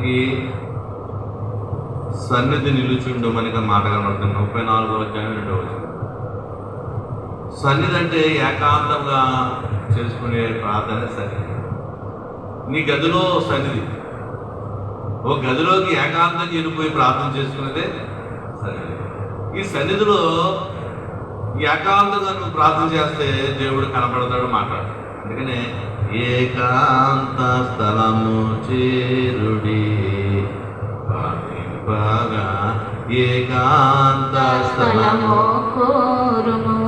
దేవునికి సన్నిధి నిలుచుండు మనకి మాట కనబడుతుంది. 34వ అధ్యాయం 2వ వచనం. సన్నిధి అంటే ఏకాంతంగా చేసుకునే ప్రార్థన సన్నిధి. నీ గదిలో సన్నిధి, ఓ గదిలోకి ఏకాంతంగా వెళ్ళిపోయి ప్రార్థన చేసుకునేదే సన్నిధి. ఈ సన్నిధిలో ఏకాంతంగా నువ్వు ప్రార్థన చేస్తే దేవుడు కనపడతాడు, మాట్లాడతాడు. అందుకనే ఏకాంత స్థలము చేరుడి ప్రార్థింపగా, ఏకాంత స్థలము కోరుము,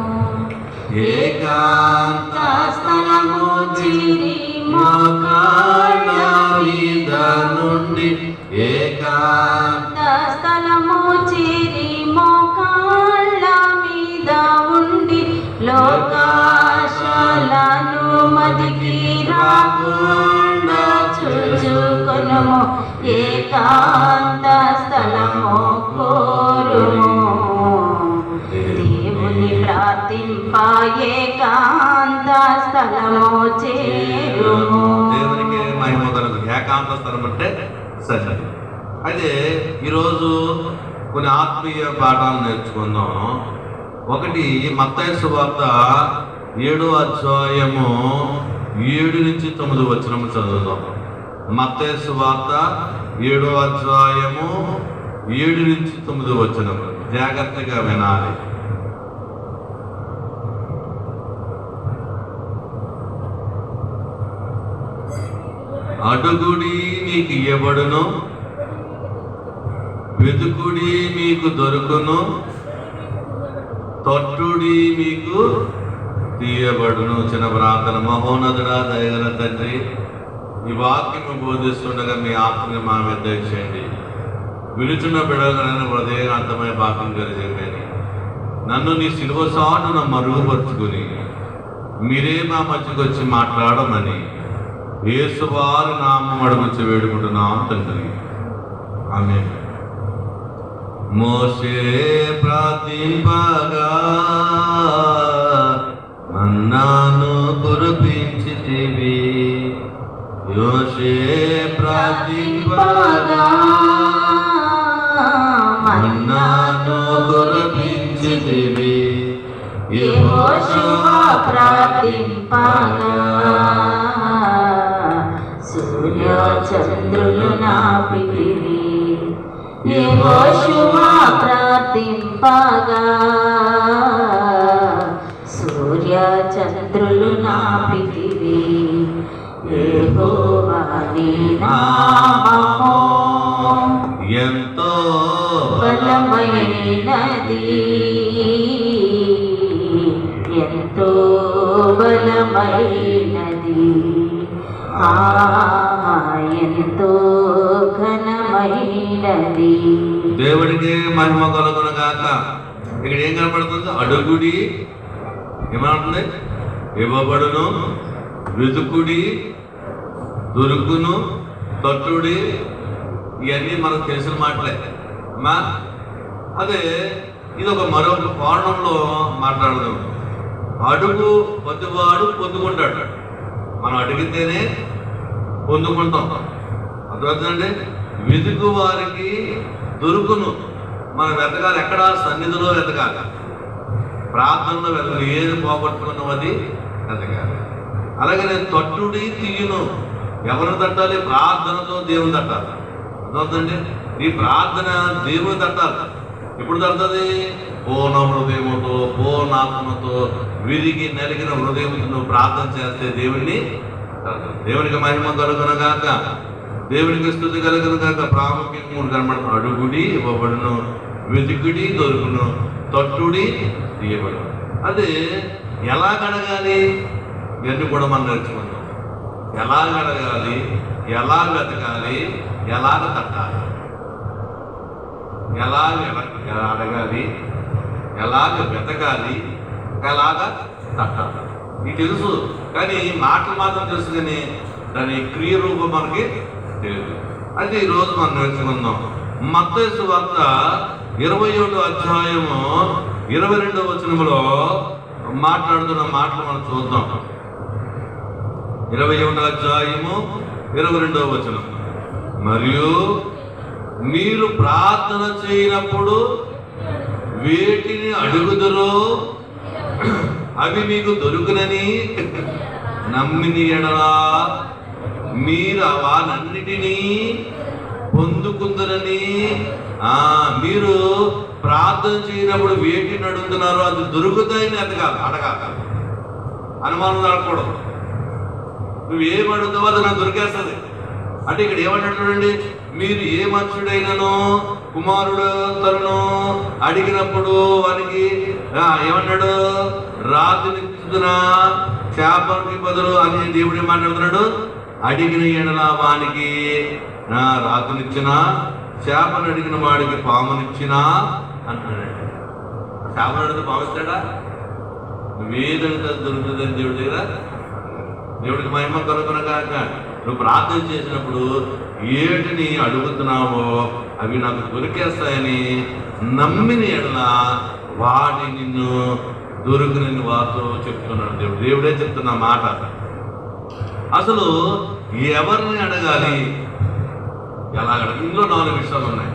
ఏకాంత స్థలము చేరి మోకాళ్ళ మీద నుండి, ఏకాంత స్థలము చేరి మోకాళ్ళ మీద ఉండి, లోకాశాలను మదికి రాకుండా చూచుకొనుము, ఏకాంత స్థలము కోరుము. దేవుని ప్రార్థింప ఏకాంత స్థలము చేరుము. దేవునికి మహిమ కలుగు. ఏకాంత స్థలం అంటే సన్నిధి. అయితే ఈరోజు కొన్ని ఆత్మీయ పాఠాలు నేర్చుకుందాం. ఒకటి మత్తయి సువార్త 7వ అధ్యాయము 7 నుంచి 9 వచనము చదువుదాం. మత్తయి సువార్త 7వ అధ్యాయము 7 నుంచి 9 వచనము జాగ్రత్తగా వినాలి. అడుగుడి మీకు ఇయ్యబడును, వెతుకుడి మీకు దొరుకును, తట్టుడి మీకు తీయబడును. చిన్న ప్రార్థన. మహోన్నతుడా, దయగల తండ్రి, ఈ వాక్యము బోధిస్తుండగా మీ ఆత్మని మా మీద దయచేయండి. విలుచున్న బిడగలను హృదయకాంతమైన వాక్యం కలిగేమని నన్ను నీ సిలువ సాటున మరుగుపరుచుకుని మీరే మా మధ్యకు వచ్చి మాట్లాడమని యేసువారి నామం అడుగుచి వేడుకుంటున్నాం తండ్రి. ఆమేన్. మోషే ప్రార్థింపగా మన్నాను కురిపించితివి, మోషే ప్రార్థింపగా మన్నాను కురిపించితివి, యెహోషువ ప్రార్థింపగా సూర్య చంద్రులు నాపితివి, యెహోషువ ప్రార్థింపగా సూర్య చంద్రులు నాపితివి, యెహోవా నీ నామము ఎంతో బలమైనది, ఎంతో బలమైనది, ఎంతో ఘనమైనది. దేవుడికి మహిమ కలుగును గాక. ఇక్కడ ఏం కనపడుతుంది? అడుగుడి ఏమంటుంది? ఇవ్వబడును, వెతుకుడి దొరుకును, తట్టుడి. ఇవన్నీ మనకు తెలిసిన మాటలే అమ్మా. అదే ఇది ఒక మరొక కోణంలో మాట్లాడదాం. అడుగు పొద్దువాడు పొందుకుంటాడు. మనం అడిగితేనే పొందుకుంటాం. అర్థమవుతుందండి. వెతుకు వారికి దొరుకును. మనం వెతకాలి. ఎక్కడ? సన్నిధిలో వెతకాలి, ప్రార్థనలో వెతకాలి. ఏది పోగొట్టుకున్నది వెతకాలి. అలాగే నేను తట్టుడి తీయును. ఎవరిని తట్టాలి? ప్రార్థనతో దేవుని తట్టాలి. అర్థమవుతుందండి. ఈ ప్రార్థన దేవుని తట్టాలి. ఎప్పుడు తడుతుంది? పూర్ణ హృదయముతో, పూర్ణాత్మతో, విరిగి నలిగిన హృదయంతో నువ్వు ప్రార్థన చేస్తే దేవుడిని తడుతుంది. దేవునికి మహిమ కలుగును గాక, దేవునికి స్తుతి కలుగును గాక. ప్రాముఖ్యంగా కనబడుతుంది. అడుగుడి ఇవ్వబడును, వెతుకుడి దొరుకును, తట్టుడి తీయబడును. అదే ఎలా అడగాలి? ఇవన్నీ కూడా మనం నేర్చుకుందాం. ఎలా అడగాలి, ఎలా వెతకాలి, ఎలాగ తట్టాలి, ఎలాగ అడగాలి, ఎలాగ వెతకాలి, ఎలాగ తట్టాలి. ఇది తెలుసు, కానీ మాటలు మాత్రం తెలుసు, కానీ దాని క్రియ రూపం మనకి తెలియదు. అయితే ఈరోజు మనం నేర్చుకుందాం. మత్తయి సువార్త 27వ అధ్యాయము 22వ వచనములో మాట్లాడుతున్న మాటలు మనం చూద్దాం. 21వ అధ్యాయము 22వ వచనం. మరియు మీరు ప్రార్థన చేయనప్పుడు వేటిని అడుగుదురో అవి మీకు దొరుకునని నమ్మిన ఎడల మీరు వానన్నిటినీ పొందుకుందరని. మీరు ప్రార్థన చేయనప్పుడు వేటిని అడుగుతున్నారో అది దొరుకుతాయని అడగాలి. అనుమానం అడగకూడదు. నువ్వేం అడుగుతావో అది నాకు దొరికేస్తుంది అంటే ఇక్కడ ఏమంటాడు చూడండి, మీరు ఏ మనుషుడైనను కుమారుడు తనను అడిగినప్పుడు వానికి ఏమన్నాడు, రాజునిచ్చున చేపలకి బదులు అని దేవుడు ఏమంటున్నాడు, అడిగిన ఎడల వానికి రాజునిచ్చిన, చేపను అడిగిన వాడికి పామునిచ్చినా అంటున్నాడు. చేపను అడిగితే పాము ఇస్తాడా? నువ్వేదంటే దొరుకుతుందని దేవుడి దగ్గర. దేవుడికి మహిమ కనుగొనగాక. నువ్వు ప్రార్థన చేసినప్పుడు ఏటిని అడుగుతున్నావో అవి నాకు దొరికేస్తాయని నమ్మిన ఎడల వాటి నిన్ను దొరుకునని వారితో చెప్తున్నాడు దేవుడు. దేవుడే చెప్తున్న మాట. అసలు ఎవరిని అడగాలి, ఎలా అడగాలి? ఇందులో 4 విషయాలు ఉన్నాయి.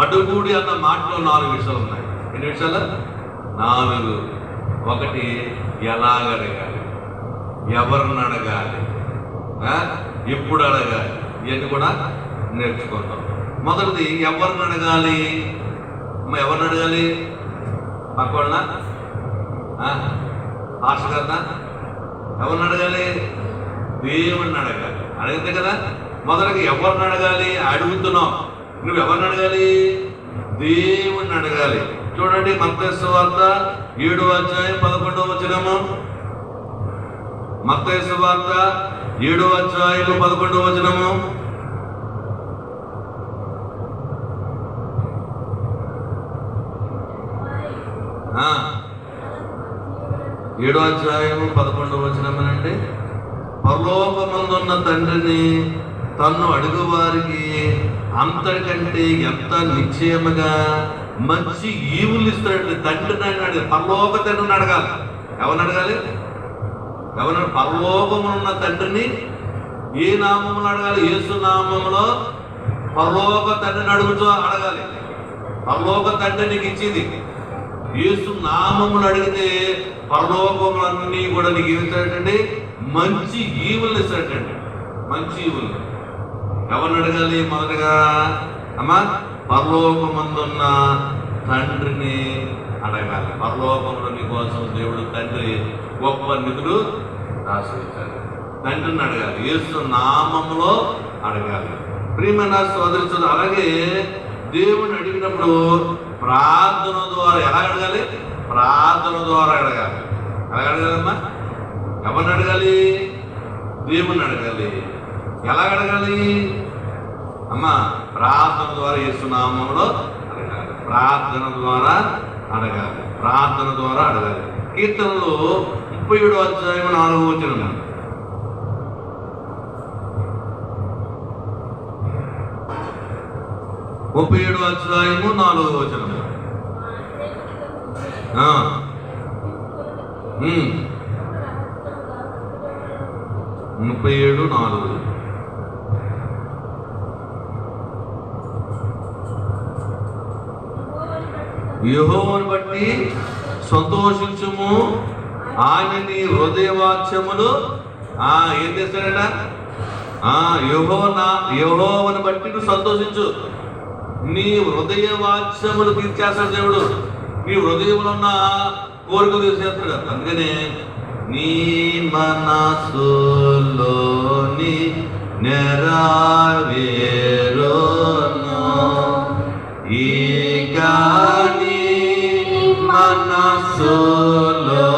అడుగుడి అన్న మాటలో 4 విషయాలు ఉన్నాయి. ఎన్ని విషయాలు? 4. 1, ఎలాగ అడగాలి, ఎవరిని అడగాలి, ఎప్పుడు అడగాలి, ఇవన్నీ కూడా నేర్చుకుంటాం. మొదటిది ఎవరిని అడగాలి. ఎవరిని అడగాలి? పక్కన ఆశగారినా? ఎవరిని అడగాలి? దేవుణ్ణి అడగాలి. అడిగితే కదా మొదటికి ఎవరిని అడగాలి? అడుగుతున్నావు. నువ్వు ఎవరిని అడగాలి? దేవుణ్ణి అడగాలి. చూడండి, మత్తయి సువార్త 7వ అధ్యాయం 11వ వచనము. మత్తయి సువార్త 7వ అధ్యాయం 11వ వచనము. ఏడో అధ్యాయం 11వ వచనమేనండి. పరలోకమందున్న తండ్రిని తన్ను అడుగు వారికి అంతకంటే ఎంత నిశ్చయముగా మంచి ఈవులు ఇస్తాడు. తండ్రిని అడగాలి, పరలోక తండ్రిని అడగాలి. ఎవరిని అడగాలి? ఎవరు? పరలోకమున్న తండ్రిని. ఏ నామములో అడగాలి? యేసు నామములో పరలోక తండ్రిని అడగాలి. పరలోక తండ్రి నీకు ఇచ్చింది. యేసు నామములు అడిగితే పరలోకములన్నీ కూడా నీకు ఏమి ఇస్తాడండి? మంచి ఈవులు ఇస్తాడండి. మంచి ఈవులు. ఎవరిని అడగాలి? మొదటగా అమ్మా పరలోకమందున్న తండ్రిని అడగాలి. పరలోకంలో నీ కోసం దేవుడు తండ్రి గొప్ప నిధులు ఆశ్రయించాలి. తండ్రిని అడగాలి. యేసు నామములో అడగాలి. ప్రియమైన సోదరుడు, అలాగే దేవుని అడిగినప్పుడు ప్రార్థన ద్వారా ఎలా అడగాలి? ప్రార్థన ద్వారా అడగాలి. ఎలా అడగాలమ్మా? ఎవరిని అడగాలి? దేవుని అడగాలి. ఎలా అడగాలి అమ్మా? ప్రార్థన ద్వారా, యేసు నామములో అడగాలి. ప్రార్థన ద్వారా అడగాలి. ప్రార్థన ద్వారా అడగాలి. కీర్తనలు 37వ అధ్యాయం 4వ వచనం. 37వ అధ్యాయము 4వ వచనం. 37:4. యెహోవాను బట్టి సంతోషించుము, ఆయన నీ హృదయవాక్యములు ఏం చేస్తాడట? యెహోవాను బట్టి నువ్వు సంతోషించు, నీ హృదయవాక్యములు తీర్చేస్తాడు దేవుడు. నీ హృదయంలో ఉన్న కోరికలు తీర్చేస్తాడు. అందుకనే నీ మనసులోని నెరవేరును ఇక నీ మనసులో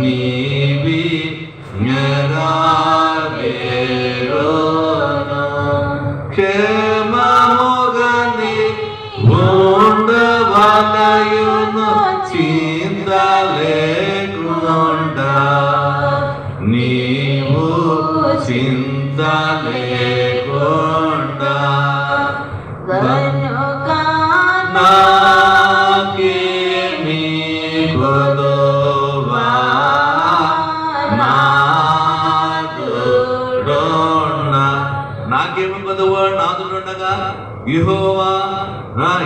నీవి నెరవేరును క్షేమముగని ఉండవలయును చింతలేకుండా నీవు చింతలేకుండా నాకేమి కొదువా నాకేమి కొదువా కొద్దువా నాదుండగా యెహోవా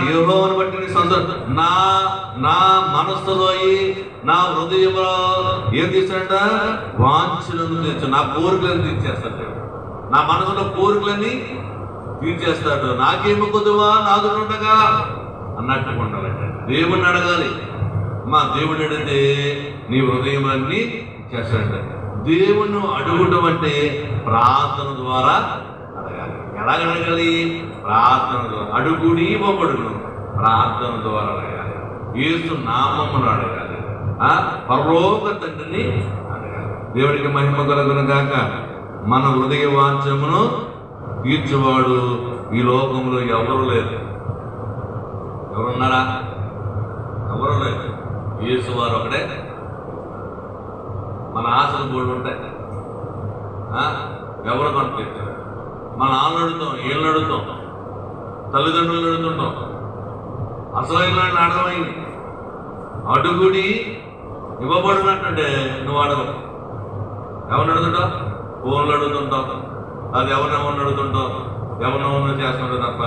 యెహోవాను బట్టి నీ సంతోషం నా మనస్సులో నా హృదయంలో ఏం తీస్తాడంట? వాంఛలను తీర్చు, నా కోరికలను తీర్చేస్తాడు. నా మనసులో కోరికలన్నీ తీర్చేస్తాడు. నాకేమి కొద్దువా నాదుండగా అన్నట్టుగా ఉండాలంట. దేవుణ్ణి అడగాలి. మా దేవుడిని అడిగితే నీ హృదయములన్నీ చేస్తాడంట. దేవుణ్ణి అడుగుటం అంటే ప్రార్థన ద్వారా అడగాలి. ఎలా అడగాలి? ప్రార్థన ద్వారా. అడుగుడి ఇవ్వబడును, ప్రార్థన ద్వారా అడగాలి. యేసు నామమును అడగాలి. పరలోక తండ్రిని అడగాలి. దేవుడికి మహిమ కలుగును గాక. మన హృదయ వాంఛమును తీర్చువాడు ఈ లోకంలో ఎవరు లేరు. ఎవరున్నారా? ఎవరు లేరు. యేసు వారు ఒకడే. మన ఆశలు కూడా ఉంటాయి. ఎవరు కనిపిస్తారు? మన నాన్న అడుగుతాం, ఏళ్ళు అడుగుతాం, తల్లిదండ్రులను అడుగుతుంటాం. అసలైన అర్థమైంది. అడుగుడి ఇవ్వబడినట్టుంటే నువ్వు అడగవు. ఎవరిని అడుగుతుంటావు? ఫోన్లు అడుగుతుంటావు, అది ఎవరినెవరిని అడుగుతుంటావు, ఎవరినెవరిని చేస్తుంటావు తప్ప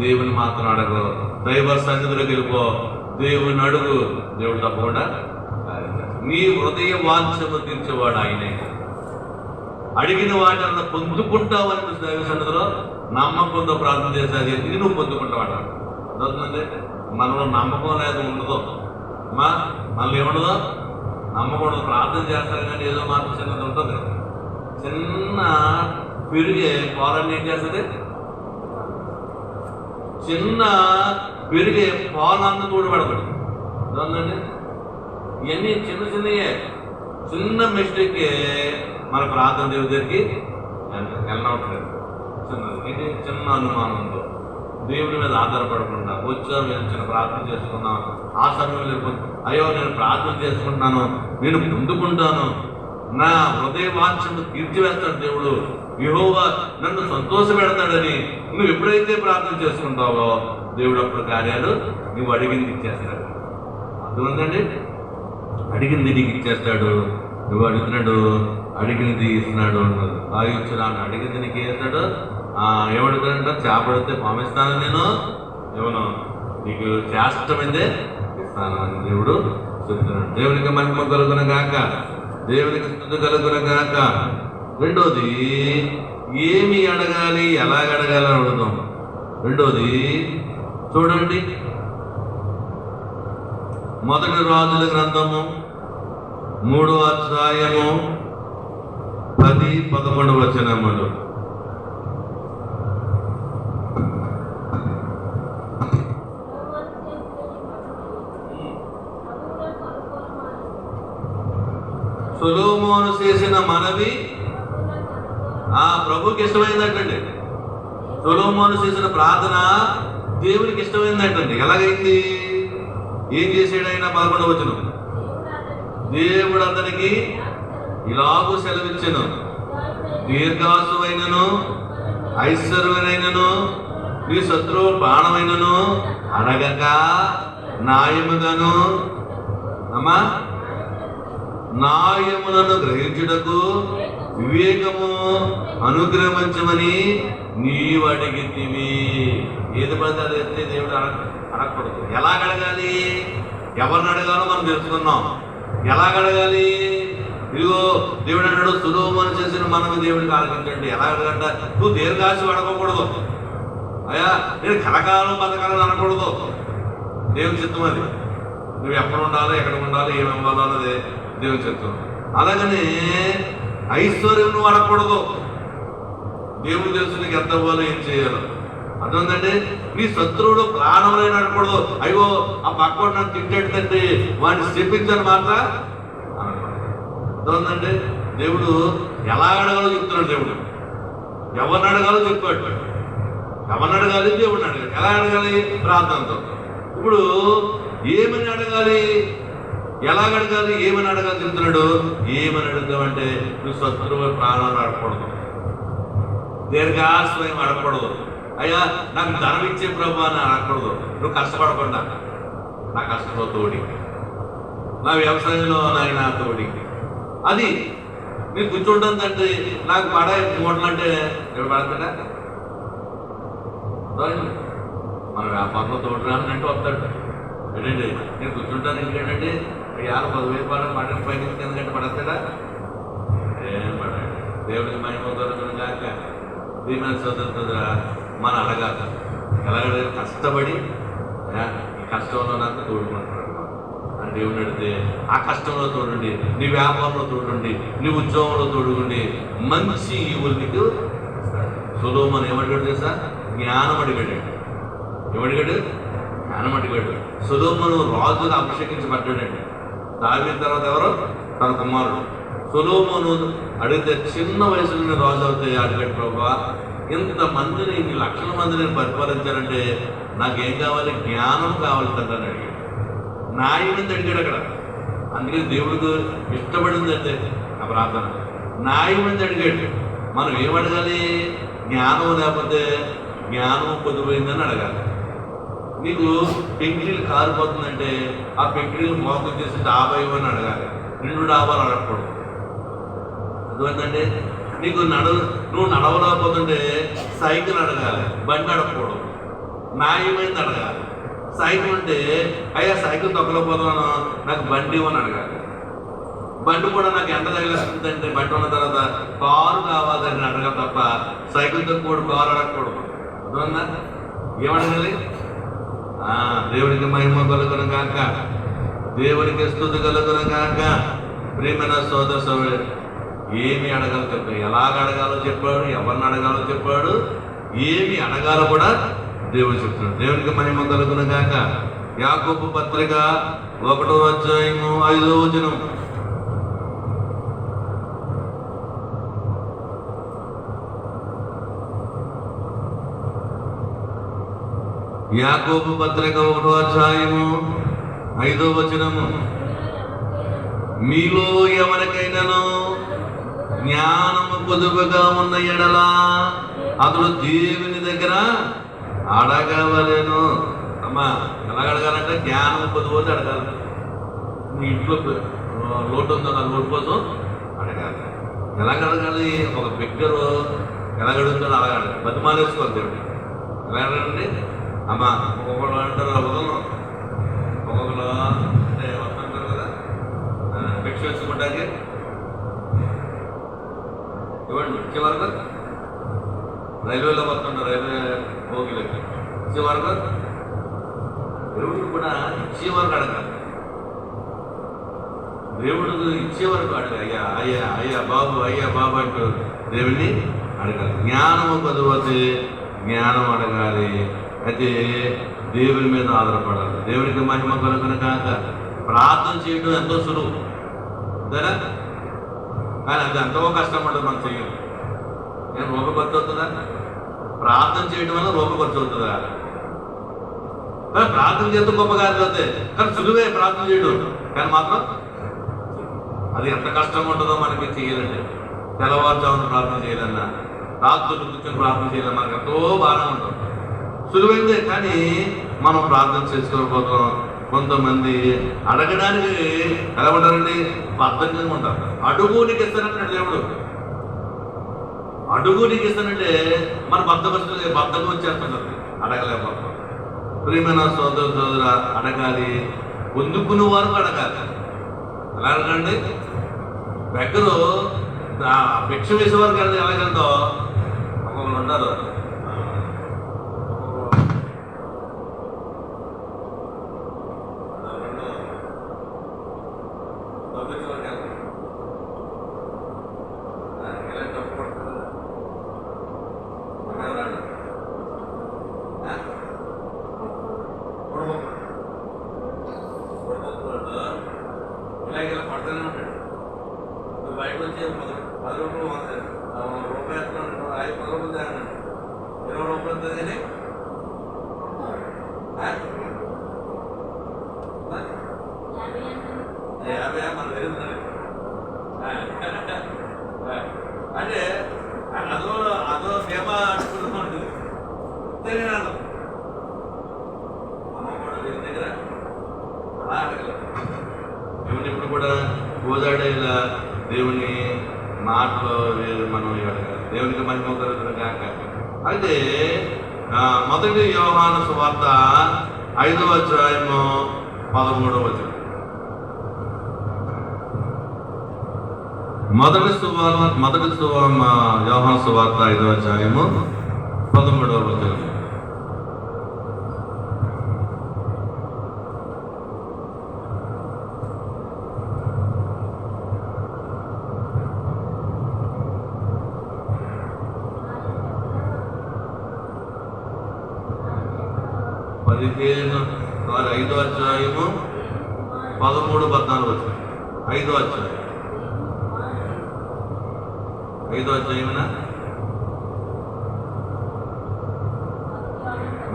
దేవుని మాత్రం అడగవు. దైవ సన్నిధిలోకి వెళ్ళిపో, దేవుని అడుగు, దేవుడు తప్పకుండా నీ హృదయ వాంఛను తీర్చేవాడు ఆయనే. అడిగిన వాటిని పొందుకుంటావని దైవ సన్నిధిలో నమ్మకంతో ప్రార్థన చేసేది ఎందుకు నువ్వు పొందుకుంటావాడు. అర్థవుతుందండి? మనలో నమ్మకం లేదు, ఉండదు. మనలో ఏముండదో నమ్మకం ఉండదు. ప్రార్థన చేస్తారు కానీ ఏదో మాత్రం చిన్నది ఉంటుంది. చిన్న పెరిగే పాలన్నీ ఏం చేస్తుంది? చిన్న పెరిగే పాలన్న తోడుపడతాడు. అర్థవుతుందండి? ఇవన్నీ చిన్న చిన్నయే. చిన్న మిస్టేకే మన ప్రార్థన దేవుడి దగ్గరికి వెళ్ళనట్లేదు. చిన్నది చిన్న అనుమానంతో దేవుడి మీద ఆధారపడకుండా వచ్చాం, నేను చిన్న ప్రార్థన చేసుకున్నాను, ఆ సమయంలో అయ్యో నేను ప్రార్థన చేసుకుంటున్నాను, నేను పొందుకుంటాను, నా హృదయ వాంఛను తీర్చివేస్తాడు దేవుడు, యెహోవా నన్ను సంతోష పెడతాడని నువ్వు ఎప్పుడైతే ప్రార్థన చేసుకుంటావో దేవుడు అప్పుడు కార్యాలు నువ్వు అడిగింది ఇచ్చేస్తాడు. అర్థమైందండి? అడిగింది నీకు ఇచ్చేస్తాడు. నువ్వు అడుగుతున్నాడు, అడిగినది ఇస్తున్నాడు అన్నాడు. ఆయుష్నాన్ని అడిగింది నీకు ఏస్తాడు. ఏమడుగుతాడంట? చేపడితే పామిస్తాను, నేను ఏమను నీకు చేష్టమైందే ఇస్తాను అని దేవుడు చెప్తున్నాడు. దేవునికి మహిమ కలుగున గాక, దేవునికి స్తుతి కలుగున గాక. రెండోది, ఏమి అడగాలి, ఎలాగ అడగాలి అని అడుగుతాం. రెండోది చూడండి, మొదటి రాజుల గ్రంథము 3వ అధ్యాయము 10-11 వచనములు. సొలొమోను చేసిన మనవి ప్రభుకి ఇష్టమైందంటండి. సొలొమోను చేసిన ప్రార్థన దేవునికి ఇష్టమైందంటండి. ఎలాగైంది? ఏం చేసాడు ఆయన? 11వ వచనం, దేవుడు అతనికి ఇలాగూ సెలవిచ్చెను, దీర్ఘాసువైనను ఐశ్వర్యమైనను నీ శత్రువు ప్రాణమైనను అడగక న్యాయముగాను న్యాయములను గ్రహించుటకు వివేకము అనుగ్రహించమని నీవు అడిగితివి. ఏది పడితే అది ఎత్తే దేవుడు అడగకూడదు. ఎలాగ అడగాలి? ఎవరిని అడగాలో మనం తెలుసుకున్నాం. ఎలాగ అడగాలి? ఇదిగో దేవుడు అన్నాడు, సొలొమోను చేసిన మనవి దేవుడికి ఆలకించండి. ఎలా అడగంట? నువ్వు దీర్ఘాశ అడగకూడదు. అయ్యా నేను కలకాలం బతకాలని అనకూడదు. దేవుని చిత్తం అది. నువ్వు ఎక్కడ ఉండాలి, ఎక్కడ ఉండాలి, ఏమి ఇవ్వాలో అన్నది దేవుని చిత్తం. అలాగని ఐశ్వర్యం నువ్వు అడగకూడదు. దేవుడు తెలుసు నీకు ఎంత ఇవ్వాలో, ఏం చేయాలో. అర్థమైందంటే నీ శత్రువుడు ప్రాణములైన అనకూడదు. అయ్యో ఆ పక్కన నన్ను తిట్టేటంటే వాడిని శపించని మాట అనకూడదు. అర్థమైందంటే దేవుడు ఎలా అడగాలో చెప్తున్నాడు. దేవుడు ఎవరిని అడగాలో చెప్పాడు. ఎవరిని అడగాలి? దేవుడిని అడగాలి. ఎలా అడగాలి? ప్రార్థనతో. ఇప్పుడు ఏమని అడగాలి, ఎలాగ అడగాలి, ఏమని అడగాలి చెప్తున్నాడు. ఏమని అడుగుతామంటే నువ్వు శత్రువు ప్రాణాలు అడగకూడదు, దీర్ఘాశ్రయం అడగకూడదు. అయ్యా నాకు ధనం ఇచ్చే ప్రభు అని అడగకూడదు. నువ్వు కష్టపడకుండా నా కష్టంలో తోడి, నా వ్యవసాయంలో నాయన తోడి. అది నీకు కూర్చుంటుంది తండ్రి. నాకు పడే మూటలు అంటే ఎవరు పడతాడా? మన వ్యాపారంలో తోడు రానంటే వస్తాడు. ఏంటండి నేను కూర్చుంటాను ఎందుకంటే 10,000 మాట పైకి ఎందుకంటే పడతాడా? ఏం పడాడు. దేవుడికి మహిమ దొరకడం కాక దీని సోదరుతుందా మన అడగాక ఎలాగ కష్టపడి ఈ కష్టంలో నాకు తోడుకుంటున్నాడు అని దేవుని అడిగితే ఆ కష్టంలో తోడుండి, నీ వ్యాపారంలో తోడుండి, నీ ఉద్యోగంలో తోడుకుండి మంచి ఈవులు నీకు. సొలొమోను ఏమడిగాడు తెలుసా? జ్ఞానం అడిగాడు. ఏమడిగాడు? జ్ఞానం అడిగాడు. సొలొమోను రాజుగా అభిషేకించబడ్డాడండి. దావీదు తర్వాత ఎవరు? తన కుమారుడు. సొలొమోను అడిగితే చిన్న వయసులోనే రాజు అవుతాయి అడిగాడు, ప్రభువా ఇంతమందిని ఇన్ని లక్షల మంది నేను పరిపాలించాలంటే నాకేం కావాలి? జ్ఞానం కావాలి తండ్రి అని అడిగాడు. న్యాయమంది అడిగాడు అక్కడ. అందుకని దేవుడికి ఇష్టపడింది అంటే ఆ ప్రార్థన. న్యాయమంది అడిగాడు. మనం ఏమడగాలి? జ్ఞానం లేకపోతే జ్ఞానం పొందిపోయిందని అడగాలి. నీకు పెంకిలీలు కారిపోతుందంటే ఆ పెంకిలీలు మోసం చేసి డాబా ఇవ్వని అడగాలి. 2 డాబాలు అడగకూడదు. అర్థమైందండి? నీకు నువ్వు నడవలేకపోతుంటే సైకిల్ అడగాలి, బండి అడగకూడదు. న్యాయమైంది అడగాలి. సైకిల్ ఉంటే అయ్యా సైకిల్ తొక్కలేకపోతున్నాను నాకు బండి ఇవ్వని అడగాలి. బండి కూడా నాకు ఎంత తగిలిస్తుందంటే బండి ఉన్న తర్వాత కారు కావాలని అడగాలి తప్ప సైకిల్తో కూడా కారు అడగకూడదు. అర్థమైందా? ఏమడగాలి? దేవుడికి మహిమ కలుగును కాక, దేవుడికి స్తుతి కలుగును కాక. ప్రియమైన సోదర సోదరుడు, ఏమి అడగాలో చెప్పాడు, ఎలాగ అడగాలో చెప్పాడు, ఎవరిని అడగాలో చెప్పాడు, ఏమి అడగాలో కూడా దేవుడు చెప్తున్నాడు. దేవునికి మహిమ కలుగును కాక. యాకోబు పత్రిక 1వ అధ్యాయము 5వ వచనం. యాకోబు పత్రిక 1వ అధ్యాయము 5వ వచనము. మీలో ఎవరికైనాను జ్ఞానము పొదుపుగా ఉన్న ఎడల అతడు దేవుని దగ్గర అడగవలేను. అమ్మా ఎలా అడగాలంటే జ్ఞానం పొదుపోతే అడగాలి. నీ ఇంట్లో లోటు ఉందో నా లోటు కోసం అడగాలి. ఎలాగ అడగాలి? ఒక బిగ్గరు ఎలాగ అడుగుతుందో అలాగ అడగాలి. బతిమాలేసుకోవాలి దేవుడు. ఎలా అడగండి? అమ్మా ఒక్కొక్కరు అంటారు వదలను, ఒక్కొక్కరు అంటే వస్తుంటారు కదా భిక్ష వేసుకుంటానికి ఇవ్వండి. ఇచ్చే వరకు రైల్వేలో వస్తుంటారు, రైల్వే భోగిలకి ఇచ్చే వరకు దేవుడికి కూడా ఇచ్చే వరకు అడగాలి. దేవుడికి ఇచ్చే వరకు అడగాలి. అయ్యా అయ్యా అయ్యా బాబు, అయ్యా బాబు అంటూ దేవుడిని అడగాలి. జ్ఞానము పొందవతే జ్ఞానం అడగాలి. అయితే దేవుని మీద ఆధారపడాలి. దేవునికి మహిమ కలుగును కాక. ప్రార్థన చేయడం ఎంతో సులువు అంతేనా? కానీ అది ఎంతో కష్టం ఉంటుంది మనం చెయ్యం. నేను రూపాయి ఖర్చు అవుతుందా? ప్రార్థన చేయడం వల్ల రూపాయి ఖర్చు అవుతుందా? ప్రార్థన చేస్తూ గొప్ప కార్యాలు అవుతాయి, కానీ సులువే ప్రార్థన చేయడం. కానీ మాత్రం అది ఎంత కష్టంగా ఉంటుందో మనకి చేయాలండి. తెల్లవారుజామున ప్రార్థన చేయాలన్నా, రాత్రులు కూర్చొని ప్రార్థన చేయాలన్నా మనకు ఎంతో బాగా ఉంటుంది. సులువైందే, కానీ మనం ప్రార్థన చేసుకోకపోతాం. కొంతమంది అడగడానికి ఎలా ఉంటారండి? బద్ధకంగా ఉంటారు. అడుగు నీకు ఇస్తానంటే దేవుడు, అడుగు నీకు ఇస్తానంటే మన బద్ధకం వచ్చేస్తున్నారు, అడగలేకపోతాం. ప్రియమైన సోదర సోదర, అడగాలి, పొందుకునే వరకు అడగాలి. ఎలా అడగండి? దగ్గర భిక్ష వేసే వరకు ఎలాగందో ఒక్కొక్కరు ఉంటారు. ఇలా పడుతూనే ఉంటాడు. బయట వచ్చి 10 రూపాయలు రూపాయి ఎత్తున్నాడు, 5 రూపాయలు తేనండి, 20 రూపాయలు కానీ 50 మన వెళ్తుంది అంటే అదో సేవ అడుగుతూ ఉంటుంది. తెలియదు మనం కూడా దీని దగ్గర అలా అడగలేదు. దేవుని ఇప్పుడు కూడా గోదాడేలా దేవుని మాటలో మనం అడగాలి. దేవునికి మహిమ కలుగును కాక. అయితే మొదటి యోహాను సువార్త 5వ అధ్యాయము 13వ వచనం. మొదటి యోహాను సువార్త 5వ అధ్యాయము 13వ వచనం. ఐదో అధ్యాయము 13-14 వచ్చింది. 5వ అధ్యాయం 5వ అధ్యాయమునా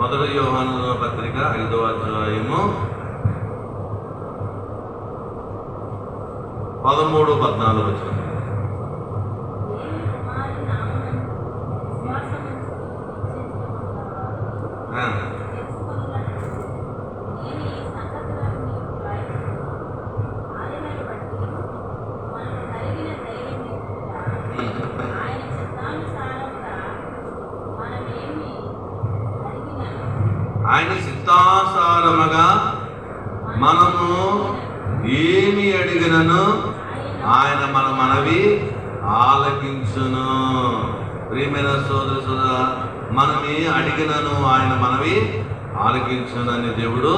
మొదటి యోహాను పత్రిక 5వ అధ్యాయము 13-14 వచ్చింది. ఆయన చిత్తానుసారముగా మనము ఏమి అడిగినను ఆయన మన మనవి ఆలకించును. ప్రియమైన సోదరు సోదరా, మనమే అడిగినను ఆయన మనవి ఆలకించునని దేవుడు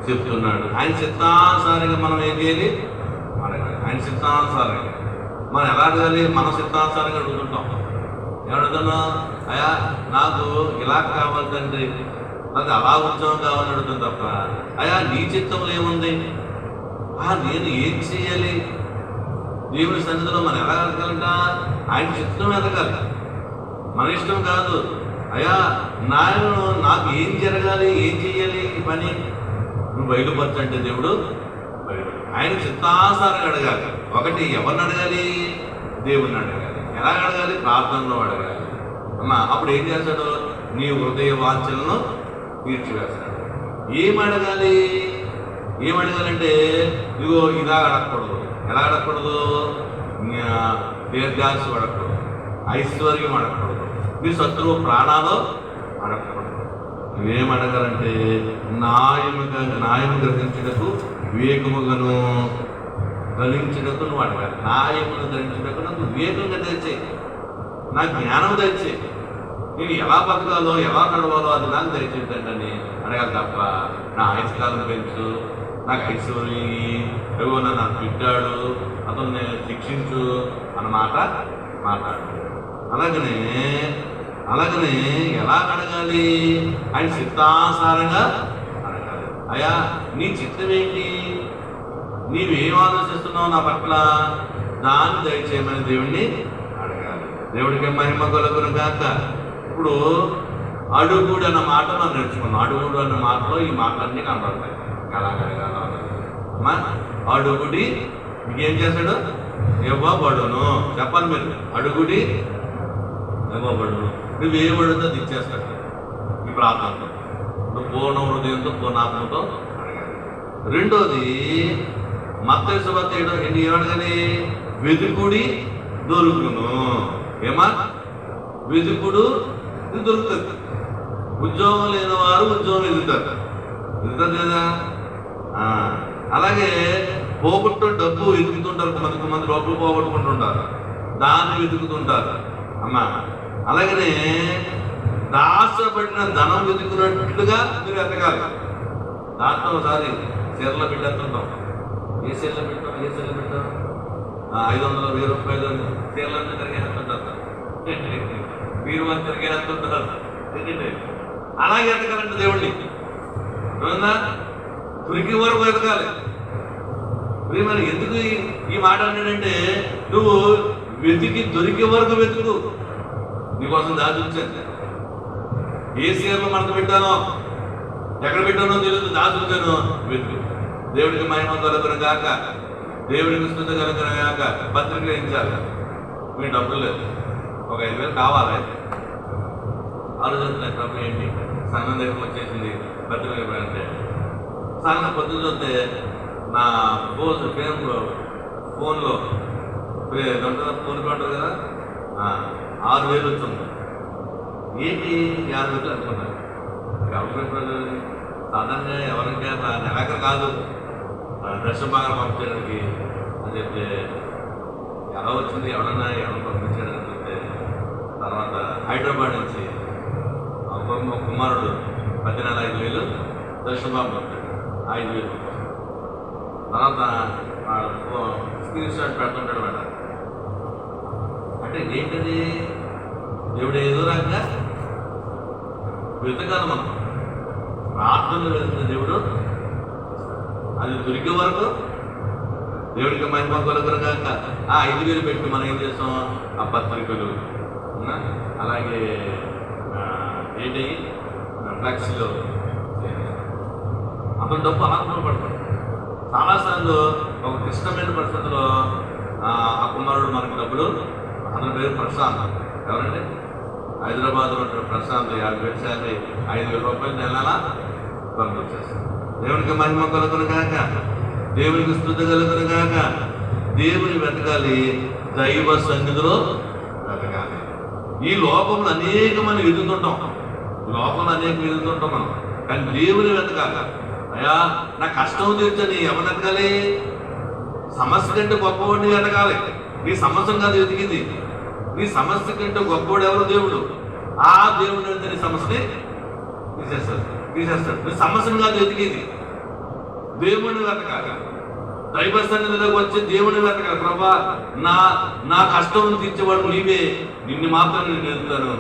చెప్తున్నాడు. ఆయన చిత్తానుసారంగా మనం ఏం చేయాలి? అడగాలి. ఆయన చిత్తానుసారంగా మనం ఎలా అడగాలి? మన చిత్తానుసారంగా అడుగుతుంటాం. ఏమడుగుతున్నాం? అయ్యా నాకు ఇలా కావాలి తండ్రి, నాకు అలా ఉద్యోగం కావాలని అడుగుతాం తప్ప అయ్యా నీ చిత్తంలో ఏముంది, నేను ఏం చేయాలి? దేవుని సన్నిధిలో మనం ఎలా అడగాలంట? ఆయన చిత్తం ఎదగాలి, మన ఇష్టం కాదు. అయ్యా నాకు ఏం జరగాలి, ఏం చేయాలి ఈ పని నువ్వు బయలుపరచంటే దేవుడు ఆయన చిత్తానుసారంగా అడగాలి. ఒకటి ఎవరిని అడగాలి? దేవుణ్ణి అడగాలి. ఎలా అడగాలి? ప్రార్థనలో అడగాలి. అప్పుడు ఏం చేస్తాడు? నీ హృదయ వాంఛలను తీర్చివేస్తాడు. ఏం అడగాలంటే ఇదిగో ఇలా అడగకూడదు. ఎలా అడగకూడదు? దీర్ఘాశ అడగకూడదు, ఐశ్వర్యం అడగకూడదు, మీ శత్రువు ప్రాణాలు అడగకూడదు. నువ్వేం అడగాలంటే న్యాయము గ్రహించుటకు వివేకముగాను గ్రహించుటకు నువ్వు అడగాలి. న్యాయమును గ్రహించుటకు నాకు వివేకంగా తెచ్చేయి, నా జ్ఞానం తెచ్చేయి, నేను ఎలా బతకాలో ఎలా నడవాలో అది నాకు దయచేద్దండి అడగాలి తప్ప నా ఆయుష్కాలం పెంచు, నాకు ఐశ్వర్యం ఏవో నన్ను తిట్టాడు అతను నేను శిక్షించు అన్నమాట మాట్లాడు. అలాగనే ఎలా అడగాలి? ఆయన చిత్తానుసారంగా అడగాలి. అయ్యా నీ చిత్తం ఏంటి? నీవేం ఆలోచిస్తున్నావు నా పట్ల, దాన్ని దయచేయమని దేవుణ్ణి అడగాలి. దేవుడికి మహిమ కలుగును గాక. ఇప్పుడు అడుగుడు అన్న మాట మనం నేర్చుకున్నాం. అడుగుడు అన్న మాటలో ఈ మాటలన్నీ కనబడతాయి. ఎలా అడగాల అమ్మా? అడుగుడి మీకేం చేశాడు? ఇవ్వబడును. చెప్పాలి మీరు. అడుగుడి ఇవ్వబడును. నువ్వేం అడుగుతో ఇచ్చేస్తాడు ఈ ప్రార్థనలో. నువ్వు పూర్ణ హృదయంతో పూర్ణాత్మతో అడగాలి. రెండోది మత్తయి సువార్త ఏమడగాలి? వెతుకుడి దొరుకును. ఏమా? వెతుకుడు ఇది దొరుకుతుంది. ఉద్యోగం లేని వారు ఉద్యోగం ఎదుగుతారు కదా. అలాగే పోగొట్టు డబ్బు వెతుకుతుంటారు. కొంతమంది డబ్బులు పోగొట్టుకుంటుంటారు, దాన్ని వెతుకుతుంటారు అమ్మా. అలాగనే దాచబడిన ధనం వెతుకున్నట్లుగా మీరు ఎతకాలి. దాంట్లో ఒకసారి చీరలో పెట్టేస్తుంటాం. ఏ చీరలో పెట్టాం? 500, 1000 రూపాయలు చీరలన్నీ తిరిగేస్తుంటారు, మీరు అని తిరిగేస్తుంటారు. అలాగే ఎతకాలంటే దేవుడిని అవునా? దొరికి వరకు ఎతకాలి. మరి ఎందుకు ఈ మాట అన్నాడంటే నువ్వు వెతికి దొరికే వరకు వెతుకు. నీకోసం దాచి ఉంచాను. ఏ చీరలో మనకు పెట్టానో ఎక్కడ పెట్టానో తెలియదు, దాచి ఉంచాను. వెతుకు. దేవుడికి మహిమ కలుగును గాక, దేవుడికి స్తుతి కలుగును గాక. పత్రిక ఇచ్చాలి. మీ డబ్బులు లేదు, ఒక 5,000 కావాలి. ఆలోచించలేదు డబ్బులు ఏంటి? సంఘం దగ్గర వచ్చేసింది పత్రిక అంటే సంఘం పొద్దున చూస్తే నా ఫోన్లో ఫోన్ పే ఉంటుంది కదా, 6,000 వచ్చింది. ఏంటి యాదవులు అనుకున్నారు. ఎవరు చెప్పారు? సాధారణంగా ఎవరికైనా నెలాఖరు కాదు దర్శనం బాగా పంపించడానికి అని చెప్తే ఎలా వచ్చింది, ఎవరన్నా పంపించడానికి చెప్తే తర్వాత హైదరాబాద్ నుంచి కుమారుడు 14,500 దర్శనం బాగా పంపాడు. 5,000 తర్వాత స్క్రీన్ షాట్ పెడుతుంటాడు మేడం. అంటే ఏంటది? దేవుడు ఏదో రకంగా వెతకాలి. మనం ప్రార్థనలు వెళ్తున్న దేవుడు అది దొరికే వరకు దేవుడికి మహిమ కొలకరగాక 5,000 పెట్టి మనం ఏం చేస్తాం? ఆ పత్రికలు అలాగే ఏంటి ఫ్లెక్స్లో అతను డబ్బు ఆత్మలు పడతాడు. చాలాసార్లు ఒక క్లిష్టమైన పరిస్థితుల్లో ఆ కుమారుడు మనకి డబ్బులు, అతని పేరు ప్రశాంత్. ఎవరండి? హైదరాబాద్లో ఉంటున్న ప్రశాంత్ 50,000 శాలరీ 5,000 రూపాయలు నెలలా పంపించేస్తాడు. దేవునికి మహిమ కలుగును గాక, దేవునికి స్తుతి కలుగును గాక. దేవుని వెతకాలి, దైవ సన్నిధిలో వెతకాలి. ఈ లోకంలో అనేకమంది వెతుకుతుంటాం, మనం. కానీ దేవుని వెతకాలి. అయ్యా నా కష్టం తీర్చని ఎవరు వెతకాలి? సమస్య కంటే గొప్పవాడిని వెతకాలి. నీ సమస్యను కాదు వెతికింది, నీ సమస్య కంటే గొప్పవాడు ఎవరు? దేవుడు. ఆ దేవుడు వెళ్తే నీ సమస్యని తీసేస్తాడు. నీ సమస్యను కాదు వెతికేది, దేవుడిని వెతకాలి. దైవ సన్నిధిలోకి వచ్చి దేవుడిని వెతకాలి. ప్రభా నా కష్టం తీర్చేవాడు నీవే, నిన్ను మాత్రం నేను ఎదుగుతాను,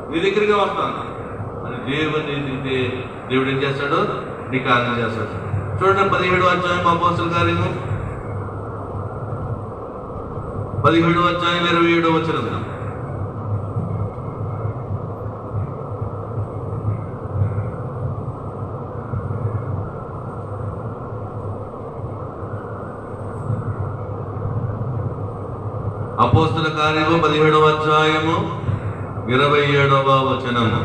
నీ దగ్గరికి వస్తాను అని దేవుడిని ఎదిగితే దేవుడు ఏం చేస్తాడు? నీ కార్యం చేస్తాడు. చూడండి 17వ అధ్యాయం అపోస్తలుల కార్యము 17వ అధ్యాయం 27వ వచనం. అపోస్తలుల కార్యము 17వ అధ్యాయము 27వ వచనము.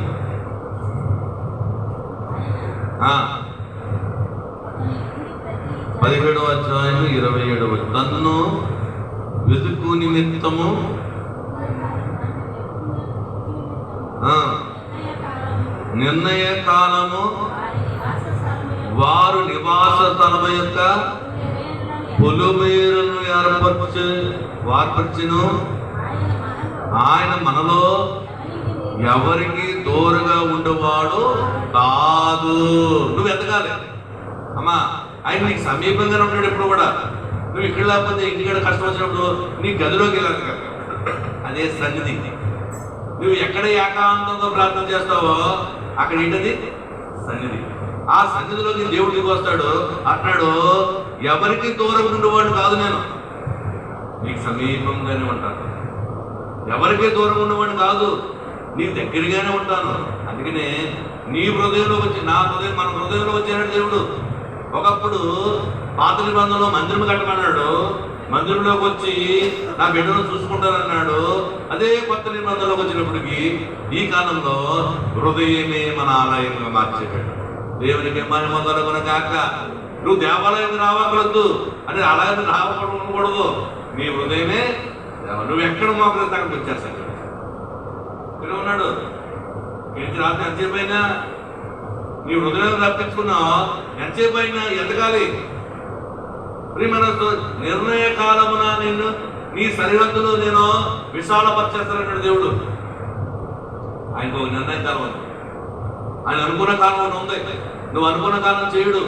17వ అధ్యాయం 27వ. తన్ను వెతుకు నిమిత్తము నిర్ణయ కాలము వారు నివాస స్థలము యొక్క పొలిమేరను ఏర్పరచును. ఆయన మనలో ఎవరికి దూరంగా ఉండేవాడు కాదు. నువ్వు ఎదగాలి అమ్మా. ఆయన నీకు సమీపంగానే ఉన్నాడు. ఎప్పుడు కూడా నువ్వు ఇక్కడ లేకపోతే ఇంటికాడ కష్టం వచ్చినప్పుడు నీ గదిలోకి వెళ్ళాలి. అదే సన్నిధి. నువ్వు ఎక్కడ ఏకాంతంగా ప్రార్థన చేస్తావో అక్కడ ఏంటది? సన్నిధి. ఆ సన్నిధిలోకి దేవుడు దిగి వస్తాడు. అంటున్నాడు, ఎవరికి దూరం ఉండేవాడు కాదు, నేను నీకు సమీపంగానే ఉంటాను. ఎవరికి దూరం ఉండేవాడు కాదు, నీ దగ్గరగానే ఉంటాను. అందుకనే నీ హృదయంలో వచ్చి, నా హృదయం, మన హృదయంలో వచ్చాడు దేవుడు. ఒకప్పుడు పాత నిబంధనలో మందిరం కట్టమన్నాడు, మందిరంలోకి వచ్చి నా బిడ్డను చూసుకుంటానన్నాడు. అదే కొత్త నిబంధనలోకి వచ్చినప్పటికీ ఈ కాలంలో హృదయమే మన ఆలయంగా మార్చేశాడు. దేవునికి మహిమ కలుగును గాక. నువ్వు దేవాలయం రావకూడదు అంటే ఆలయం రావకూడదు, నీ హృదయమే. నువ్వు ఎక్కడ మోకలేదు అక్కడికి వచ్చేస్తాడు. ఇక్కడ ఉన్నాడు. ఏంటి రాత్రి ఎంతసేపు అయినా నీ హృదయం రప్పించుకున్నావు, ఎంతసేపు అయినా ఎదగాలి. నిర్ణయ కాలమున నేను నీ సరిహద్దులో నేను విశాలపరిచేస్తానన్నాడు దేవుడు. ఆయనకు ఒక నిర్ణయ కాలం ఉంది. ఆయన అనుకున్న కాలం ఉంది. నువ్వు అనుకున్న కాలం చేయుడు.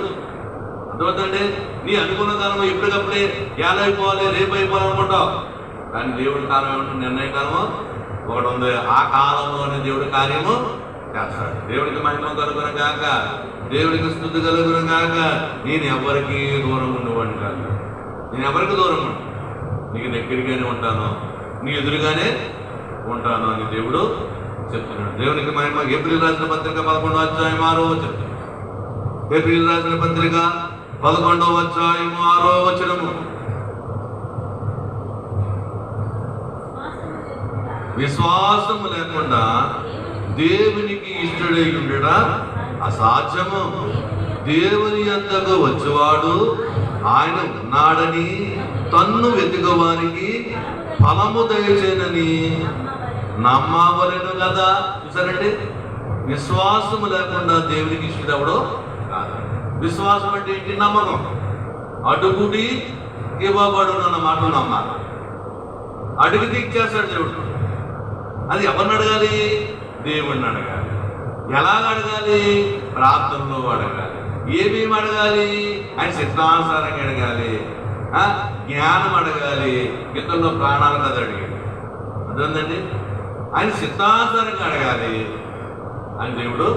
అర్థమవుతుందండి? నీ అనుకున్న కాలం ఎప్పటికప్పుడే ఏలైపోవాలి, రేపు అయిపోవాలనుకుంటావు. కానీ దేవుడి కాలం ఏమంటుంది? నిర్ణయ కాలము ఒకటి ఉంది. ఆ కాలంలోనే దేవుడి కార్యము చేస్తాడు. దేవుడికి మహిమ కలుగును గాక, దేవుడికి స్తుతి కలుగును గాక. నేను ఎవరికి దూరం ఉండేవాడిని కాదు, నేను ఎవరికి దూరం ఉండు, నీకు దగ్గరగానే ఉంటాను, నీ ఎదురుగానే ఉంటాను అని దేవుడు చెప్తున్నాడు. దేవునికి మహిమ. ఏప్రిల్ రాసిన పత్రిక 11వ అధ్యాయం 6వ వచనం. ఏప్రిల్ రాసిన పత్రిక 11వ అధ్యాయం 6వ వచనము. విశ్వాసము లేకుండా దేవునికి ఇష్టడై ఉండడా అసాధ్యము. దేవుని యొద్దకు వచ్చేవాడు ఆయన ఉన్నాడని, తన్ను వెతుకు వారికి ఫలము దయచేనని నమ్మవలెను కదా. చూసారండి, విశ్వాసము లేకుండా దేవునికి ఇష్టడు ఎవడో కాదు. విశ్వాసం అంటే ఏంటి? నమ్మకం. అడుగుడి ఇవ్వబడును అన్న మాట నమ్మాలి. అడిగితే ఇచ్చేస్తాడు దేవుడు. అది ఎవరిని అడగాలి? దేవుడిని అడగాలి. ఎలాగ అడగాలి? ప్రార్థనలో అడగాలి. ఏమేమి అడగాలి? ఆయన చిత్తానుసారంగా అడగాలి. జ్ఞానం అడగాలి. ఇతరుల ప్రాణాలు కదా అడిగాడు. అదేంటండి, ఆయన చిత్తానుసారంగా అడగాలి అని దేవుడు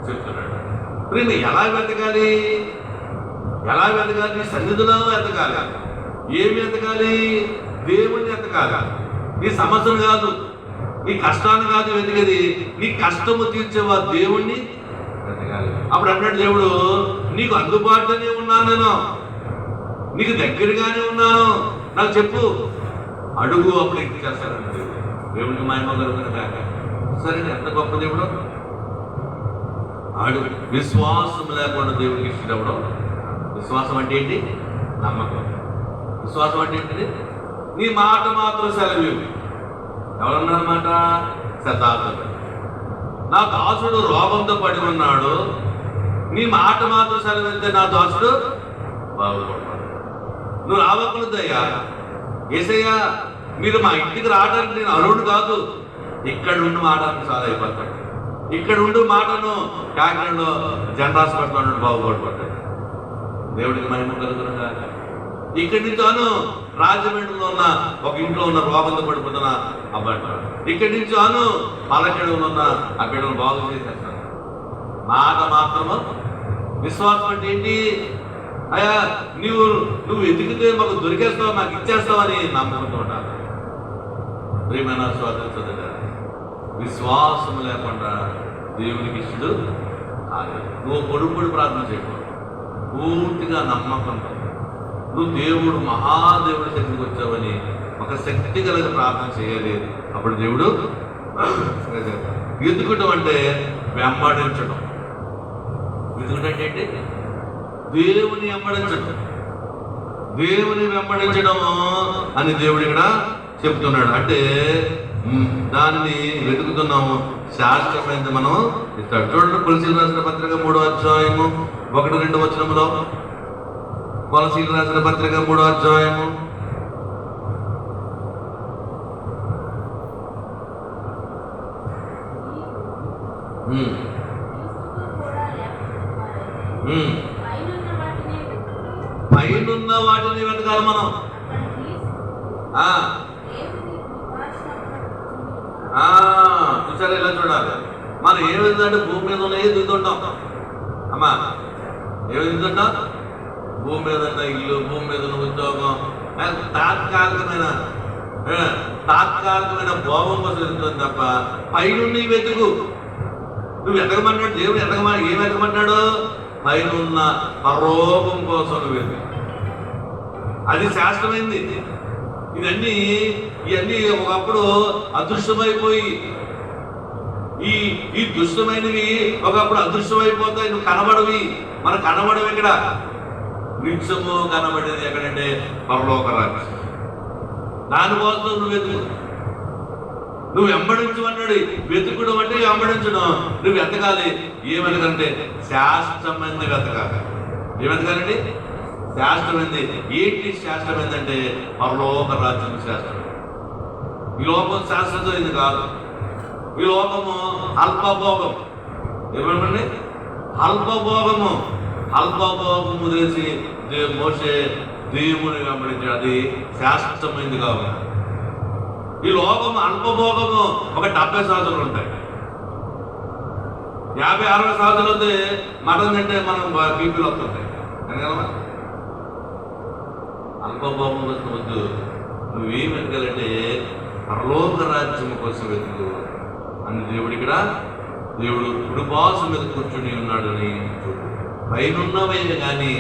చెప్తున్నాడు. ఇప్పుడు ఎలా వెతకాలి? ఎలా వెతకాలి? సన్నిధిలో వెతకాలి. ఏమి వెతకాలి? దేవుణ్ణి వెతకాలి. నీ సమస్యను కాదు, నీ కష్టాన్ని కాదు వెతికేది, నీ కష్టము తీర్చేవా దేవుణ్ణి వెతకాలి. అప్పుడు అన్నాడు దేవుడు, నీకు అందుబాటులోనే ఉన్నాను, నేను నీకు దగ్గరగానే ఉన్నాను, నాకు చెప్పు, అడుగు, అప్పుడు ఇంటికి చేస్తానంటే దేవుడికి మహిమ కలుగుతుంది కాక. సరే, ఎంత గొప్ప దేవుడు! అడుగు. విశ్వాసం లేకుండా దేవుడికి ఇష్టపడడం. విశ్వాసం అంటే ఏంటి? నమ్మకం. విశ్వాసం అంటే ఏంటిది? నీ మాట మాత్రం సెలవు. ఎవరన్నమాట? శతార్థుడు. నా దాసుడు రోగంతో పడి ఉన్నాడు, నీ మాట మాత్రం సెలవిస్తే నా దాసుడు బాగుపడతాడు. నువ్వు రావకూడదయ్యా, ఏసయ్యా మీరు మా ఇంటికి రావడానికి నేను అర్హుడు కాదు, ఇక్కడ ఉండి మాటను చాలా అయిపోతాడు. ఇక్కడ ఉండి మాటను కాకినాడలో జనరల్ హాస్పిటల్ బాగుపడిపోతాడు. దేవుడికి మహిమ కలుగునుగా. ఇక్కడి నుంచి అను రాజమండ్రిలో ఉన్న ఒక ఇంట్లో ఉన్న రోగంతో పడిపోతున్న అబ్బాయి, ఇక్కడి నుంచి అను పాలకేడులో ఉన్న ఆ బిడ్డను బాగు చేసేస్తాను. మాట మాత్రము. విశ్వాసం అంటే ఏంటి? అయ్యా నువ్వు ఎదిగితే మాకు దొరికేస్తావు, మాకు ఇచ్చేస్తావని నమ్ముకుంటూ ఉంటాను. ప్రియమైన స్వాతంత్ర విశ్వాసం లేకుండా దేవునికి ఇష్టడు కాదు. నువ్వు పొడుపుడు ప్రార్థన చేయకూడదు. పూర్తిగా నమ్మకంతో నువ్వు దేవుడు మహాదేవుడి దగ్గరికి వచ్చావని ఒక శక్తి కలిగ ప్రార్థన చేయాలి. అప్పుడు దేవుడు ఎదుగుటం అంటే వెంబడించడం. ఎదుగుటం అంటే ఏంటి? దేవుని వెంబడించడం. దేవుని వెంబడించడం అని దేవుడు ఇక్కడ చెప్తున్నాడు. అంటే దానిని వెతుకుతున్నాము, శాస్త్రమైనది మనం ఇస్తాడు. చూడండి, కొలసీలు రాసిన పత్రిక 3వ అధ్యాయము 1-2 వచనములో. కొలసీలు రాసిన పత్రిక 3వ అధ్యాయము 1. పైనున్న వాటిని వెతకాలి మనం. చూసారా, ఇలా చూడాలి. మనం ఏమైందంటే భూమి మీద ఉన్నాయి దిగుతుంటాం. అమ్మా, ఏమి దిగుతుంటాం? భూమి మీద ఉన్న ఇల్లు, భూమి మీద ఉన్న ఉద్యోగం, తాత్కాలికమైన భోగం కోసం వెతుకుతుంది తప్ప పైనుండి వెతుకు. నువ్వు ఎదగమన్నాడు దేవుడు. ఏం ఎదగమన్నాడు? పైనున్న పరలోకం కోసం నువ్వు వెతుకు. అది శాస్త్రమైంది. ఇవన్నీ ఒకప్పుడు అదృశ్యమైపోయి, ఈ దుష్టమైనవి ఒకప్పుడు అదృశ్యమైపోతాయి. నువ్వు కనబడవి, మన కనబడవి ఇక్కడ. నిత్యము కనబడేది ఎక్కడంటే పరలోక రాజ్యం. దానికోసం నువ్వు వెతుకు. నువ్వు వెంబడించమన్నాడు. వెతుకుడు అంటే వెంబడించడం. నువ్వు వెతకాలి. ఏమనకంటే శాస్త్రమైంది వెతకాలి. ఏమెతకాలండి? శాస్త్రమైంది. ఏంటి శాస్త్రం ఏంటంటే పరలోక రాజ్యం శాస్త్రం. ఈ లోకం శాస్త్రంతో ఇది కాదు. ఈ లోకము అల్పభోగం. ఏమండి? అల్పభోగము. అల్పభోగము తెలిసి మోసే దేవుని వెంబడించాడు. అది శాస్త్రమైంది కావాలి. ఈ లోకము అల్పభోగము. ఒక 70 సంవత్సరాలు ఉంటాయి. 50-60 సంవత్సరాలు వస్తే మటన్ తింటే మనం బీపీలు వస్తుంటాయి. అనగలమా? అల్పభోగం కోసం వద్దు. నువ్వేం వెతకాలంటే పరలోక రాజ్యం కోసం వెతుకు అని దేవుడు ఇక్కడ. దేవుడు కుడిపాసు మీద కూర్చుని ఉన్నాడని చూడు. పైనున్నవే కానీ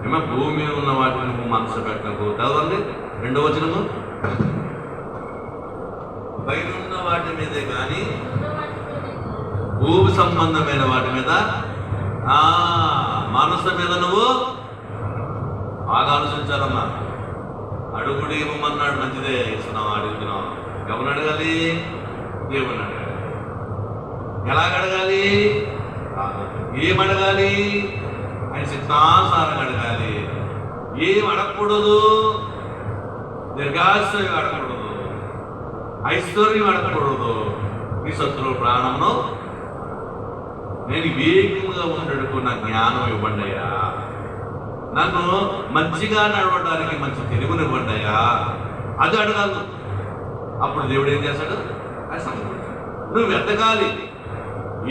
ఏమో భూమి మీద ఉన్న వాటిని నువ్వు మనసు పెట్టకు. చదవండి 2వ వచనము. పైనున్న వాటి మీదే కానీ భూమి సంబంధమైన వాటి మీద మనసు మీద నువ్వు బాగా ఆలోచించాలమ్మా. అడుగుడు ఇవ్వమన్నాడు, మంచిదే, ఇస్తున్నావు, అడుగుతున్నావు. ఎవరు అడగాలి? దేవుని అడగాలి. ఎలాగ అడగాలి? ఏమడగాలి? ఆయన చిత్తానుసారంగా అడగాలి. ఏం అడగకూడదు? దీర్ఘాశ్రయం అడగకూడదు, ఐశ్వర్యం అడగకూడదు. నీ శత్రువు ప్రాణంను నేను వేగంగా ఉండడుకు నా జ్ఞానం ఇవ్వండియా, నన్ను మంచిగా నడవడానికి మంచి తెలివినివ్వండియా, అది అడగాలి. అప్పుడు దేవుడు ఏం చేస్తాడు? అది సమకూర్చాడు. నువ్వు వెతకాలి.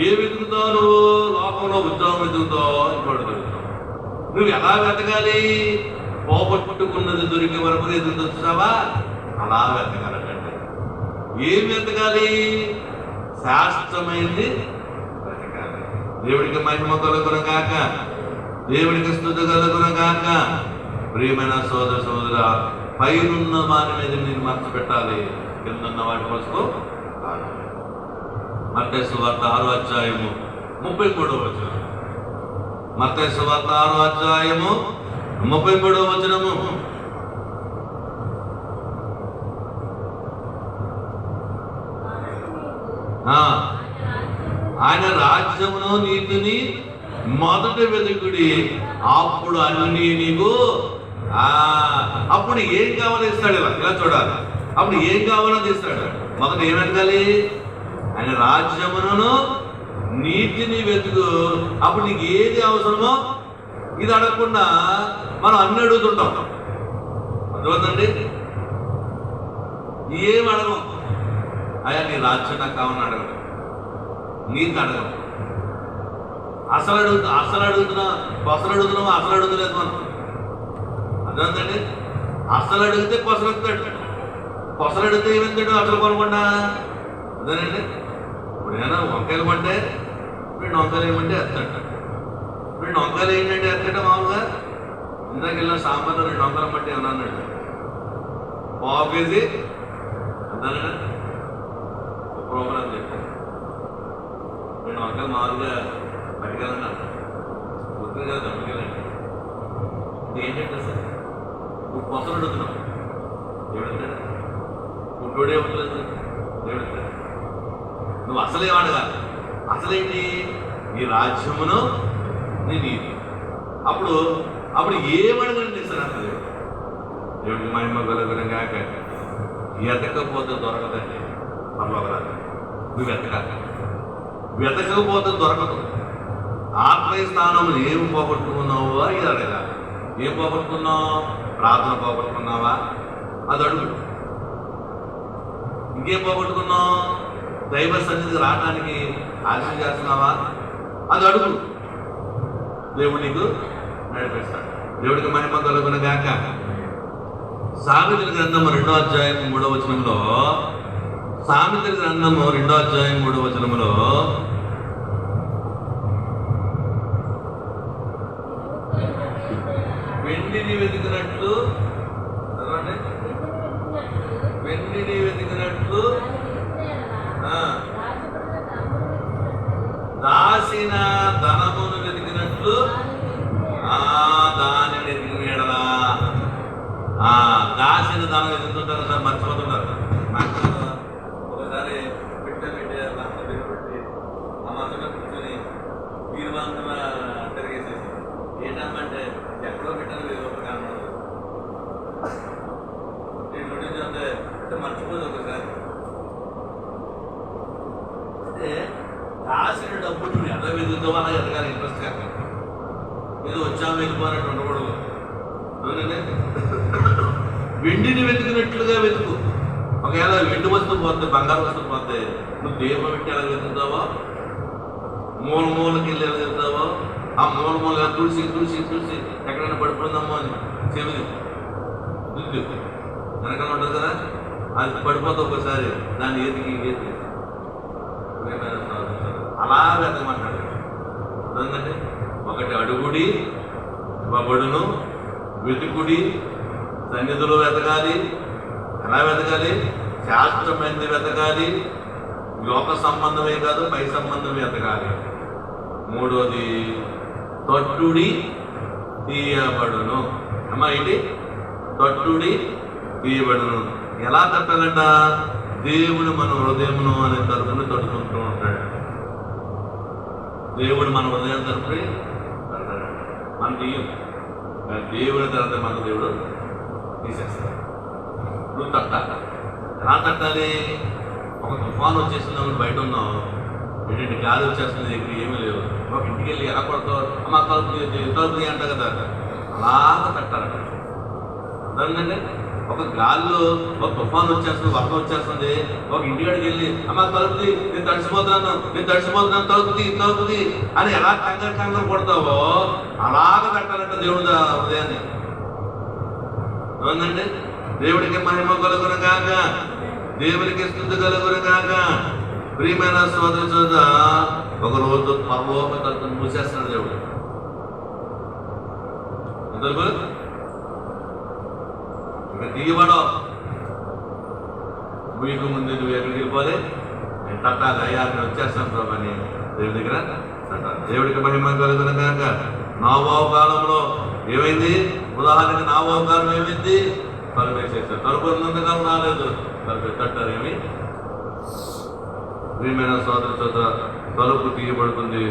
ఏ వెతుకుతావు? నువ్వు లోకంలో ఉద్యోగం వెతుకుతావు, ఇంకోటి దొరుకుతావు. నువ్వు ఎలా వెతకాలి? పోగొట్టుకున్నది దొరికే వరకు ఎదురు వచ్చావా? అలా వెతకాలంటే ఏం వెతకాలి? శాస్త్రమైంది వెతకాలి. దేవుడికి మహిమ కలుగును గాక, దేవుడికి స్తుతి కలుగును గాక. ప్రియమైన సోదర సోదర, పైనున్న వారి మీద నేను మనసు పెట్టాలి, కిందన్న వాటి కోసం. మత్తయి సువార్త 6వ అధ్యాయము 33వ వచనం. మత్తయి సువార్త 6వ అధ్యాయము 33వ వచనము. ఆయన రాజ్యమును నీతిని మొదట వెతుకుడి, అప్పుడు అన్ని నీకు. అప్పుడు ఏం కావాలో ఇస్తాడు. ఇలా చూడాలి. అప్పుడు ఏం కావాలో ఇస్తాడు. మొదట ఏం అడగాలి? ఆయన రాజ్యమును నీతిని వెతుకు. అప్పుడు నీకు ఏది అవసరమో ఇది అడగకుండా మనం అన్ని అడుగుతుంటాం. అర్థమవుతుందండి? ఏం అడగం. అయ్యా నీ రాజ్యం నాకు కావాలని అడగడం, నీకు అడగం. అసలు అడుగుతున్నావు, అసలు అడుగుతలేదు మనం. అర్థమవుతుందండి? అసలు అడిగితే కొసరెత్తాడు, కొసలు అడిగితే ఏమెంతాడు? అసలు కొనకుండా. అదేనండి. ఇప్పుడు ఏమైనా వంకాయలు పట్టే వీడు వంకాయలు ఏమంటే ఎత్తాడు. వీడు వంకాయలు ఏంటంటే ఎత్తాడు. మామూలుగా ఇందాక వెళ్ళిన సాంబార్లో 2 వంకాయలు పట్టి ఏమన్నా అన్నాడు. పావు కేజీ అంతేనా ప్రోగ్రాం చెప్పాడు. 2 వంకాయలు మామూలుగా పట్టుకెళ్ళండి అన్నాడు. గుర్తు కదా పట్టుకెళ్ళండి. ఇది ఏంటంటే సార్ నువ్వు కొసలు అడుగుతున్నావు. ఏమిడతాడు? పుట్టోడే ఉండలేదు. ఏమిడతాడు? నువ్వు అసలేం అడగాలి. అసలేంటి? ఈ రాజ్యమును నీ నీతి. అప్పుడు ఏమడగండి సార్ అసలు? దేవుడికి మహిమ కలుగును గాక. ఎతకపోతే దొరకదండి పర్వాలేదు. నువ్వు వెతకపోతే దొరకదు. ఆత్మీయ స్థానంలో ఏమి పోగొట్టుకున్నావో ఇది అడగాలి. ఏం పోగొట్టుకున్నావు? ప్రార్థన పోగొట్టుకున్నావా? అది అడుగు. ఇంకేం పోగొట్టుకున్నావు? దైవ సన్నిధికి రావడానికి ఆలస్యం చేస్తున్నావా? అది అడుగు. దేవుడు నీకు నడిపిస్తాడు. దేవుడికి మహిమ కలుగును గాక. సామెతల గ్రంథము 2వ అధ్యాయం 3వ వచనంలో, సామెతల గ్రంథము 2వ అధ్యాయం 3వ వచనంలో వెండిని వెతికినట్లు దాసిన ధనమును వెతికినట్లు దానిని వెతికినడలా. దాసిన ధనం వెతుకుతుంటారు సార్, మర్చిపోతుంటారు. నాకు ఒకసారి పెట్టి ఆ మధ్యలో కూర్చొని మీరు మాత్రం తిరిగేసేసి ఏంటంటే ఎక్కడో పెట్టాలి లేదు ఒక కారణం అంటే మర్చిపోదు ఒకసారి. అంటే రాసిన డబ్బులు నువ్వు ఎలా వెతుకుతావో అలా ఎదగాలి. ఇంట్రెస్ట్ కాక ఏదో వచ్చాము వెళ్ళిపోయినట్టు ఉండకూడదు. వెండిని వెతికినట్లుగా వెతుకు. ఒకవేళ వెండి వస్తువు పోతే, బంగారు వస్తువు పోతే నువ్వు దీపం పెట్టి ఎలా వెతుకుతావో, మూలకి వెళ్ళి ఎలా వెతుకుతావో, ఆ మూలగా తులసి ఎక్కడైనా పడిపోయిందమ్మో అని చెవిది వెనకాల ఉంటుంది కదా, అది పడిపోతే ఒకసారి దాన్ని ఏదికి అలా వెతకమంటాడు. అర్థందండి? ఒకటి అడుగుడి ఇవ్వబడును, వెతుకుడి, సన్నిధిలో వెతకాలి. ఎలా వెతకాలి? శాస్త్రమైనది వెతకాలి. లోక సంబంధమే కాదు, పై సంబంధం వెతకాలి. 3వది తొట్టుడి తీయబడును. అమ్మా ఏంటి? తొట్టుడి తీయబడును. ఎలా తట్టాలంట? దేవుడు మన హృదయమును అనే తలుపుని తడుకుంటూ ఉంటాడు. దేవుడు మన హృదయం తలుపుని తడతాడు. మన తీయం, కానీ దేవుని తర్వాత మన దేవుడు తీసేస్తాడు. నువ్వు తట్టాలి. ఎలా తట్టాలి? ఒక తుఫాను వచ్చేసిందని బయట ఉన్నావు, ఏంటంటే గాలి వచ్చేస్తుంది, ఇక్కడ ఏమీ లేవు, ఒక ఇంటికి వెళ్ళి ఎలా కొడతావు, అమ్మ తలుపు అంట కదా, అలాగా తట్టాలట. అర్థమైందండి? ఒక గాల్లో ఒక తుఫాను వచ్చేస్తుంది, వర్షం వచ్చేస్తుంది, ఒక ఇంటికాడికి వెళ్ళి అమ్మ తలుపుది, నేను తడిసిపోతున్నాను తలుపుది అని ఎలా కంగారు కొడతావో అలాగ పెట్టాలంట దేవుడు హృదయాన్ని. అవునండి? దేవుడికి మహిమ కలుగును గాక, దేవునికి స్తుతి కలుగును గాక. ప్రియమైన సోదరి సోద, ఒక రోజు పరలోక తలుపును మూసేస్తున్నాడు దేవుడు. ఎందుకు? ఇక తీయబడవు. మీకు ముందు నువ్వు ఎక్కడికి వెళ్ళిపోలే, నేను తట్టాలి, అయ్యా నేను వచ్చేస్తాను ప్రభు అని దేవుడి దగ్గర తట్టాలి. దేవుడికి మహిమ కలుగును గాక. నోవహు కాలంలో ఏమైంది? ఉదాహరణకి నోవహు కాలం ఏమైంది? తలుపు వేసేసారు. తలుపు ఉన్నంతకాలం రాలేదు, తలుపు తట్టారు. ఏమి? ప్రియమైన సోదరు సోదర, తలుపు తీయబడుతుంది,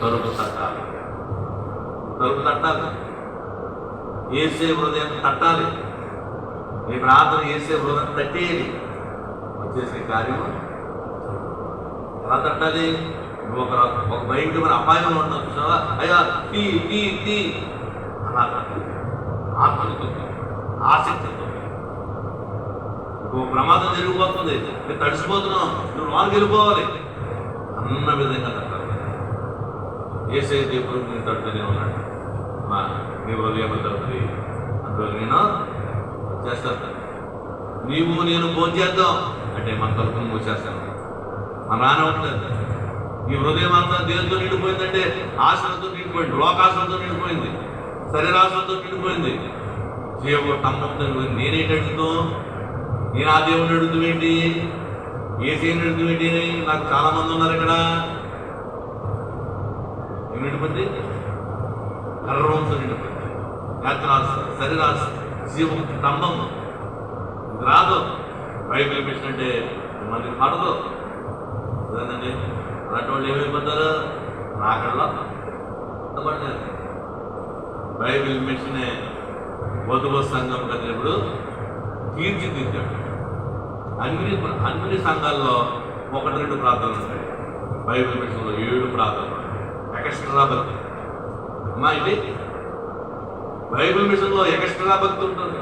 తలుపు తట్టాలి. తలుపు తట్టాలి. యేసే హృదయం తట్టాలి. నీ ప్రార్థన యేసే హృదయం తట్టేది వచ్చేసే కార్యము. ఎలా తట్టాలి? నువ్వు ఒక భయంకరమైన అపాయంలో ఉన్నావు చూసావా, అయ్యా తీ తీ తీ అలా తట్టాలి. ఆత్మతో, ఆసక్తితో. నువ్వు ప్రమాదం జరిగిపోతుంది, నువ్వు తడిసిపోతున్నావు, నువ్వు లోనికి వెళ్ళిపోవాలి అన్న విధంగా తట్టాలి. యేసే దేవుడు నేను తట్టుతూనే ఉన్నాడు. నీ హృదయం తడుతుంది, అందువల్ల నేను చేస్తాను. నీవు నేను ఫోన్ చేద్దాం అంటే మన తలుపును మూసేస్తాను. మన నాన్న ఉంటుంది. ఈ హృదయం అంతా దేనితో నిండిపోయిందంటే ఆశలతో నిండిపోయింది, లోకాశలతో నిండిపోయింది, శరీరాశలతో నిండిపోయింది, జీవ తమ్మంతో నిండిపోయింది. నేనేంటి అడుగుతాం? నేను ఆ దేవుడిని అడుగుతామేంటి? ఏసీని అడుగుతామేంటి? నాకు చాలా మంది ఉన్నారు ఇక్కడ. ఏం నిండిపోయింది? గర్వంతో నిండిపోయింది, యాత్రాశ, శరీరాశ, జీవం స్తంభం. ఇది రాదు. బైబిల్ మిషన్ అంటే మనకి పడదు అదేనండి. అలాంటి వాళ్ళు ఏమైపోతారు? రాకడలో పడలేదు. బైబిల్ మిషనే వధువు సంఘం కదిలినప్పుడు తీర్చిదిద్దాడు. అన్ని సంఘాల్లో 1-2 ప్రార్థనలు ఉంటాయి. బైబిల్ మిషన్లో 7 ప్రార్థనలు ఎక్స్ట్రా భక్తి. అమ్మా, ఇది బైబిల్ మిషన్లో ఎక్స్ట్రా భక్తి ఉంటుంది.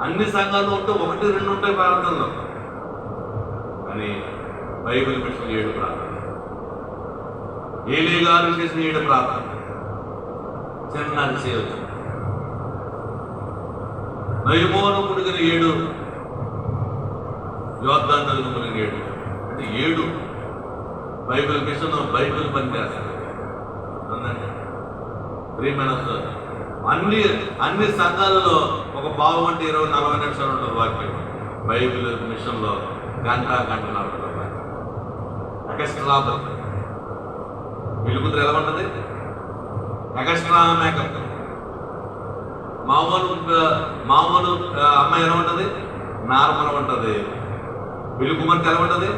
అన్ని సంఘాల్లో ఉంటే 1-2 ఉంటాయి ప్రార్థనలు, కానీ బైబిల్ మిషన్ 7 ప్రార్థన. ఏలీ గారు చేసిన 7 ప్రార్థన చిన్నది చేయవచ్చు. నయమోను మునిగిన 7, యోర్దాను నదిలో మునిగిన 7 అంటే 7 బైబిల్ మిషన్. బైబిల్ పనిచేస్తుంది. అందండి. ప్రియమైన అన్ని సంఘాలలో ఒక పావు గంట 20-40 నిమిషాలు ఉంటుంది వాక్యం. బైబిల్ మిషన్లో గంటన్నర ఉంటుంది. ఎక్స్ట్రా వెలుగుతురు ఎలా ఉంటుంది? Extra makeup. మామూలు అమ్మాయి ఎలా ఉంటుంది? నార్మల్ ఉంటుంది. వెలుగుమంత ఎలా ఉంటుంది?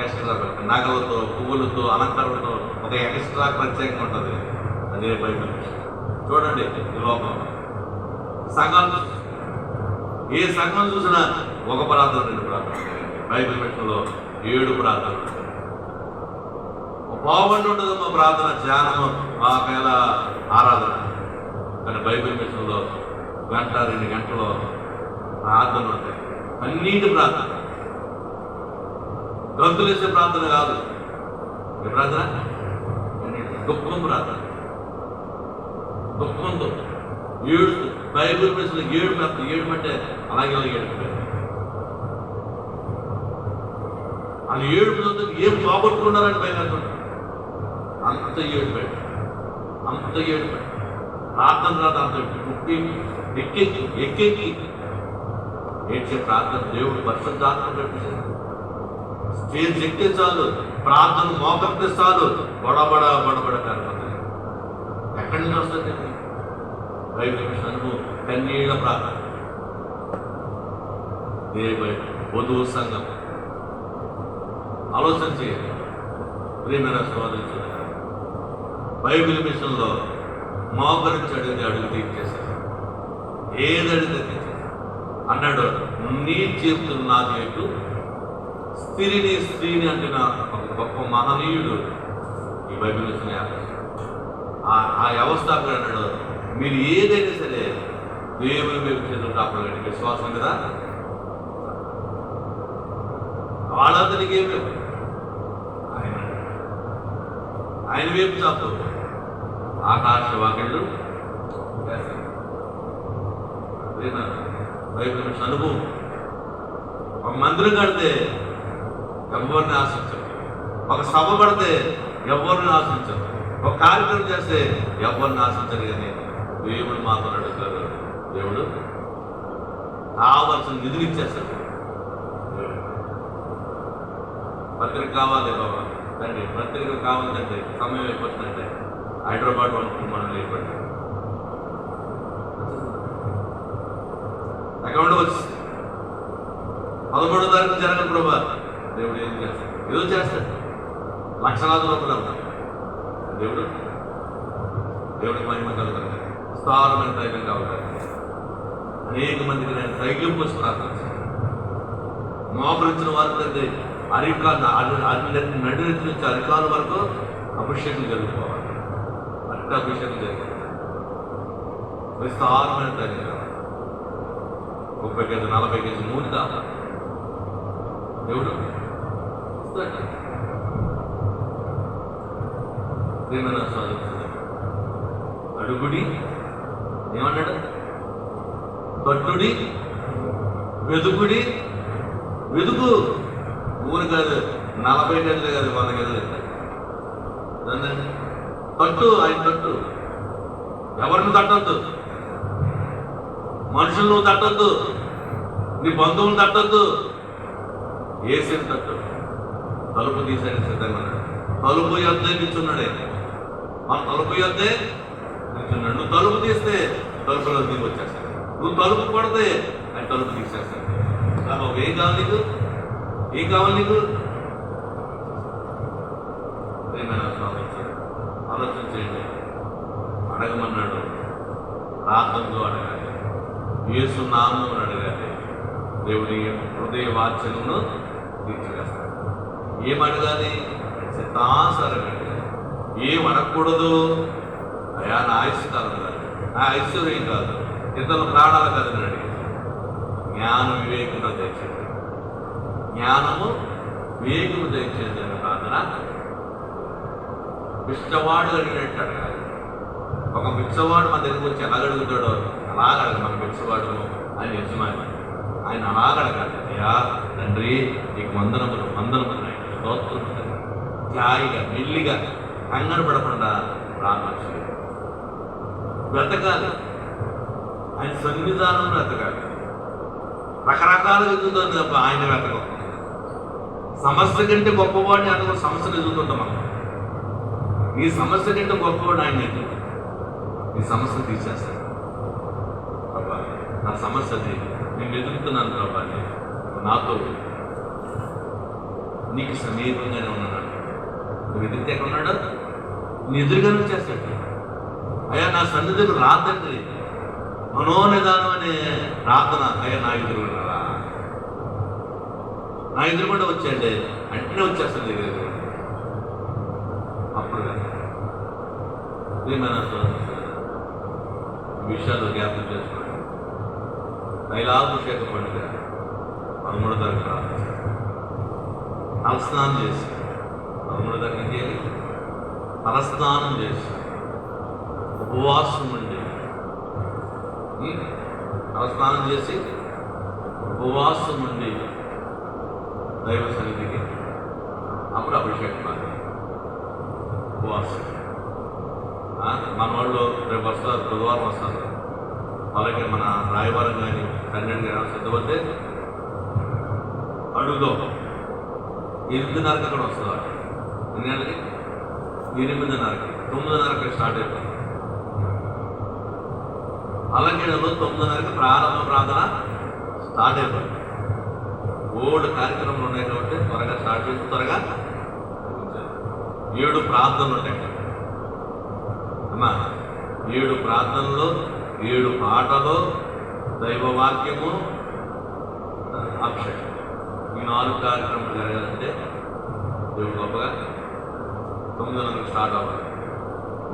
ఎక్స్ట్రా నగలతో, పువ్వులతో, అలంకరణతో ఒక ఎక్స్ట్రా ప్రత్యేకంగా ఉంటుంది. అదే బైబిల్ మిషన్. చూడండి, ఈ లోకం సంఘాలు, ఏ సంఘం చూసినా ఒక ప్రార్థన 2 ప్రార్థన. బైబిల్ మిషన్లో 7 ప్రార్థనలు. పావుగంట ఉంటుంది మా ప్రార్థన, ధ్యానము, మాకేళ ఆరాధన. కానీ బైబిల్ మిషన్లో 1-2 గంటలు ప్రార్థనలు ఉంటాయి. అన్నిటి ప్రార్థన. గంతులేసే ప్రార్థన కాదు. ఏ ప్రార్థన? దుఃఖం ప్రార్థన. దుఃఖంతో ఏడుస్తూ బైబిల్ మిషన్లో 7 ప్రార్థన. 7 అంటే అలాగే 7 అది 7 ఏం పోగొట్టుకున్నారని భయం. అంత 7 అంత 7 ప్రార్థన రాదు. అంత ఎక్కెక్కి ఏడ్చే ప్రార్థన దేవుడు పరిశుద్ధాత్మ పెట్టేసాడు. స్టేజ్ ఎక్కితే చాలు, ప్రార్థన మోకరితే చాలు, బడబడ కనపడుతుంది. ఎక్కడి నుంచి వస్తుంది? బైబిల్ మిషన్ కన్నీళ్ళ ప్రార్థన. దేవుడు వధువు సంఘం. ఆలోచన చేయాలి. ప్రియమైన సోదరులు, బైబిల్ మిషన్లో మోకరించి అడిగితే అడుగు తీర్చేశారు, ఏది అడిగితే తీర్చేశారు అన్నాడు. నీ చేతులు నా చేతు, స్త్రీని అంటున్న ఒక గొప్ప మహనీయుడు ఈ బైబిల్ మిషన్ ఆ వ్యవస్థాపకుడు అన్నాడు, మీరు ఏదైనా సరే దేవుని వైపు చేతులు కాపాడండి. విశ్వాసం కదా, వాళ్ళందరికీ ఏమి ఆయన వైపు చాపు. ఆకాశ వాకిళ్ళు బైబిల్ మిషన్ అనుభవం. ఒక మందిరం కడితే ఎవరిని ఆశించరు, ఒక సభ పడితే ఎవరిని ఆశించరు, ఒక కార్యక్రమం చేస్తే ఎవరిని ఆశించరు. కానీ దేవుడు మాత్రం అడుగుతారు, దేవుడు కావాల్సిన నిధులు ఇచ్చేస్తాడు. పత్రిక కావాలి బాబా తండ్రి, పత్రిక కావాలంటే సమయం అయిపోతుందంటే హైదరాబాద్ మనం లేకపోతే అకౌంట్ వచ్చి 11వ తారీఖు జరగదు ప్రభా. దేవుడు ఏం చేస్తాడు? ఏదో చేస్తాడు. లక్షలాది రూపాయలు అవుతాడు. దేవుడికి మహిమ కలుగుతాడు. విస్తారమైన ధైర్యం కావాలి. అనేక మందికి నేను ధైర్యం పోసి ప్రార్థించాను. మోకరించిన వారి తండ్రి నడిరెత్తి నుంచి అరికాల వరకు అభిషేకం జరుగుకోవాలి. అట్టి అభిషేకం జరుగుతుంది. విస్తారమైన ధైర్యం కావాలి. 30 కేజీ 40 కేజీ నూనె కావాలి. దేవుడు అడుగుడి ఏమన్నాడు? తట్టుడి, వెదుకుడి. వెదుకు ఊరు కాదు, 40 గదులు కాదు, 100 గదులు. తట్టు, ఆయన తట్టు. ఎవరిని తట్టద్దు, మనుషులు నువ్వు తట్టద్దు, నీ బంధువులు తట్టద్దు, ఏసేని తట్టు. తలుపు తీసాడు సిద్ధంగా. తలుపు యొద్దే నిల్చున్నాడే, మన తలుపు యొద్దే నిల్చున్నాడు. నువ్వు తలుపు తీస్తే తలుపులో దిగి వచ్చేస్తాడు. నువ్వు తలుపు కొడితే ఆయన తలుపు తీసేస్తాడు. కాబట్టి ఏం కావాలి నీకు? ఏం కావాలి నీకు? ఆలోచన చేయండి. అడగమన్నాడు, ప్రార్థనలో అడగాలి, యేసు నామమున అడగాలి. దేవుడి హృదయ వాత్సల్యమును తీర్చివేస్తాడు. ఏం అడగాలి? చిత్తానుసారం అడగాలి. ఏం అడగకూడదు? అయా నా ఆయుష్కాలం కాదు, నా ఐశ్వర్యం కాదు, ఇతరుల ప్రాణాలు కాదని అడిగాడు. జ్ఞానం వివేకము దయచేయండి, జ్ఞానము వివేకము దయచేయండి అనే ప్రార్థన బిచ్చవాడు అడిగినట్టు అడగాలి. ఒక బిచ్చవాడు మన దగ్గరకు వచ్చి ఎలా అడుగుతాడో అలాగ అడగాలి. మన బిచ్చవాడు ఆయన యజమాని, ఆయన అలాగ అడగాలి. అయ్యా తండ్రి నీకు వందనములు స్తోత్రములు. త్యాయిగా మెల్లిగా కంగారు పడకుండా ప్రార్థన చేయాలి. బ్రతకాలి, ఆయన సన్నిధానం బ్రతకాలి. రకరకాలు ఎదుగుతుంది తప్ప ఆయన వెతకం. సమస్య కంటే గొప్పవాడిని అనుకో సమస్యను ఎదుగుతుంటాం మనం. ఈ సమస్య కంటే గొప్పవాడు ఆయన ఎదుగు. ఈ సమస్య తీసేస్తాడు. బాబా నా సమస్య నేను ఎదుగుతున్నాను బాబా, నాతో నీకు సమీపంగానే ఉన్నాడు. నువ్వు ఎదిగితే ఎక్కడ ఉన్నాడు? నీ ఎదురుగానే చేస్తాడు. అయ్యా నా సన్నిధిని రాదండి, మనోనిదానం అనే ప్రార్థన. అయ్యా నా ఎదురుగున్నారా, నా ఎదురుగుండా వచ్చాయండి వెంటనే వచ్చేస్తాను దగ్గర. అప్పుడు ఏమైనా విషయాలు జ్ఞాపకం చేసుకోండి. తైలాభిషేక పండుగ 13వ తారీఖు రాత్రి తలస్నానం చేసి 13వ తారీఖు తలస్నానం చేసి ఉపవాసం ఉండి తలస్నానం చేసి ఉపవాసం ఉండి దైవ సన్నిధికి అప్పుడు అభిషేకం అది ఉపవాసం. మన వాళ్ళు రేపు వస్తారు, బుధవారం వస్తారు. అలాగే మన రాయవరం కానీ కన్నెండు కానీ సిద్ధపడితే అడుగులో 8:30కి అక్కడ వస్తారు. ఎన్ని గంటలకి? 8:30కి 9:30కి స్టార్ట్ అయిపోతుంది. అలాగే 9:30కి ప్రారంభ ప్రార్థన స్టార్ట్ అయిపోతుంది. ఓల్డ్ కార్యక్రమాలు ఉన్నాయి కాబట్టి త్వరగా స్టార్ట్ చేసి త్వరగా 7 ప్రార్థనలు ఉంటాయి అమ్మా. 7 ప్రార్థనలు, 7 పాటలు, దైవవాక్యము, అభిషేకం. ఈ 4 కార్యక్రమాలు జరగాలంటే దేవుడు గొప్పగా 9 స్టార్ట్ అవ్వాలి.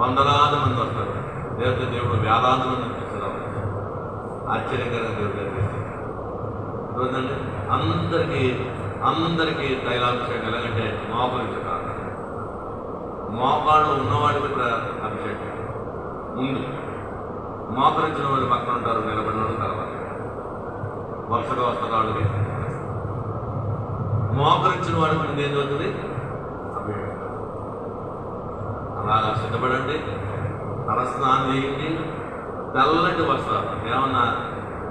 వందలాది మంది వస్తారు. దేవుడు వేలాది మంది తీసుకురావాలి. ఆశ్చర్యకరంగా దేవుడు జరిగిస్తారు. చూడండి, అందరికీ తైలాభిషేకం ఎలాగంటే మోకరించి కాదు, మోకాళ్ళు ఉన్నవాడికి అభిషేకం ముందు, మోకరించిన వాళ్ళు పక్కన ఉంటారు, నిలబడిన వాళ్ళు తర్వాత వరుసగా వస్తారు. వాళ్ళకి మోకరించిన వాడికి ముందు ఏం జరుగుతుంది? అభిషేకం. అలాగా సిద్ధపడండి, తలస్నానం చేయండి, తెల్లటి వస్త్రాలు, ఏమన్నా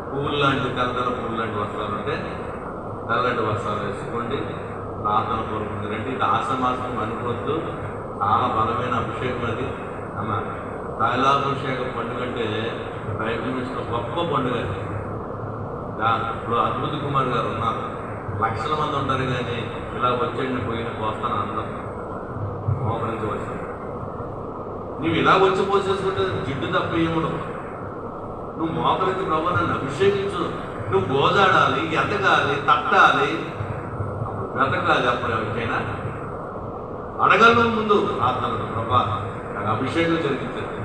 పూలు లాంటి తెల్ల పూలు లాంటి వస్త్రాలు ఉంటే తెల్లటి వస్త్రాలు వేసుకోండి, ప్రార్థన కోరుకుంది రండి. ఇది ఆసమాసం అనుకోవద్దు, చాలా బలమైన అభిషేకం అది అమ్మ. తైలాభిషేకం పండుగ అంటే బైబిల్ మినిస్టర్ గొప్ప పండుగ అది. ఇప్పుడు అద్భుత కుమార్ గారు ఉన్నారు, లక్షల మంది ఉంటారు, కానీ ఇలా వచ్చేయండి పోయిన పోస్తాను అందరం మోకరించి వచ్చి. నువ్వు ఇలా వచ్చి పోసేసుకుంటే జిడ్డు తప్ప ఏముండవు. నువ్వు మోకరించి ప్రభు నన్ను అభిషేకించు, నువ్వు గోజాడాలి, ఎతకాలి, తట్టాలి, బ్రతకాలి. అప్పుడు ఎవరికైనా అడగలను ముందు ప్రార్థనలు, ప్రభా నాకు అభిషేకం జరిగించండి,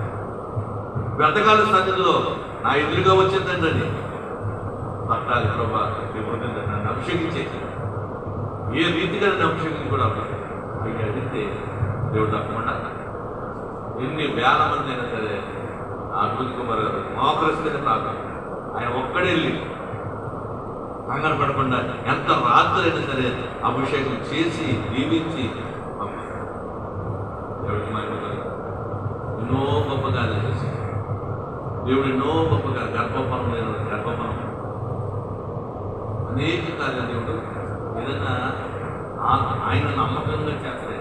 బ్రతకాలి సన్నిధిలో నా ఎదురుగా వచ్చిందండి అని తట్టాలి. ప్రభా నన్ను అభిషేకించేది ఏ రీతిగా నన్ను అభిషేకం కూడా అవ్వాలి. అవి అడిగితే దేవుడు తప్పకుండా ఎన్ని వేల మంది అయినా సరే అద్భుత కుమార్ గారు మోకరిస్తేనే ప్రార్థన. ఆయన ఒక్కడే వెళ్ళి కంగారు పడకుండా ఎంత రాత్రి అయినా సరే అభిషేకం చేసి దీవించి దేవుడికి మహిమ. ఎన్నో గొప్ప కార్యాలు చేసి దేవుడు ఎన్నో గొప్ప గర్భఫలం లేని గర్భఫలం అనేక కార్యాలు దేవుడు ఏదైనా ఆయన నమ్మకంగా చేస్తే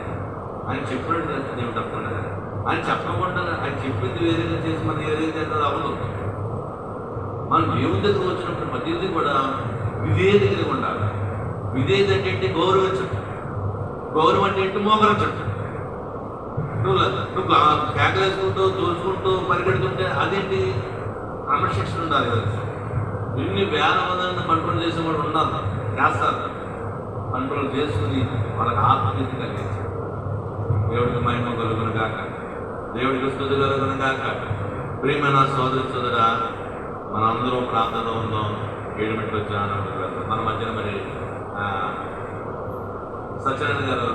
ఆయన చెప్పినట్టు చేస్తే దేవుడు తప్పకుండా, ఆయన చెప్పకుండా ఆయన చెప్పింది వేరేగా చేసి మనం ఏదైతే చేస్తుంది అవ్వదు. మనం దేవుని దగ్గర వచ్చినప్పుడు ప్రతిదీ కూడా విధేయత కలిగి ఉండాలి. విధేయత అంటే గౌరవించడం, గౌరవం అంటే ఏంటి? మోకరించడం. నువ్వు కేకలేసుకుంటూ దోచుకుంటూ పరిగెడుతుంటే అదేంటి? క్రమశిక్షణ ఉండాలి కదా. ఇన్ని వేల మందిని కంట్రోల్ చేసే వాళ్ళు ఉన్నారు, చేస్తారు. కంట్రోల్ చేసుకుని వాళ్ళకి ఆత్మీయత కలిగించారు. దేవుడికి మహిమ కలుగును గాక, దేవుడికి స్తుతి కలుగును గాక. ప్రియమైన సోదరి సోదరా, మనందరం ప్రార్థనలో ఉందాం. 7 మెట్లు వచ్చి మన మధ్యన మరి సత్యనారాయణ గారు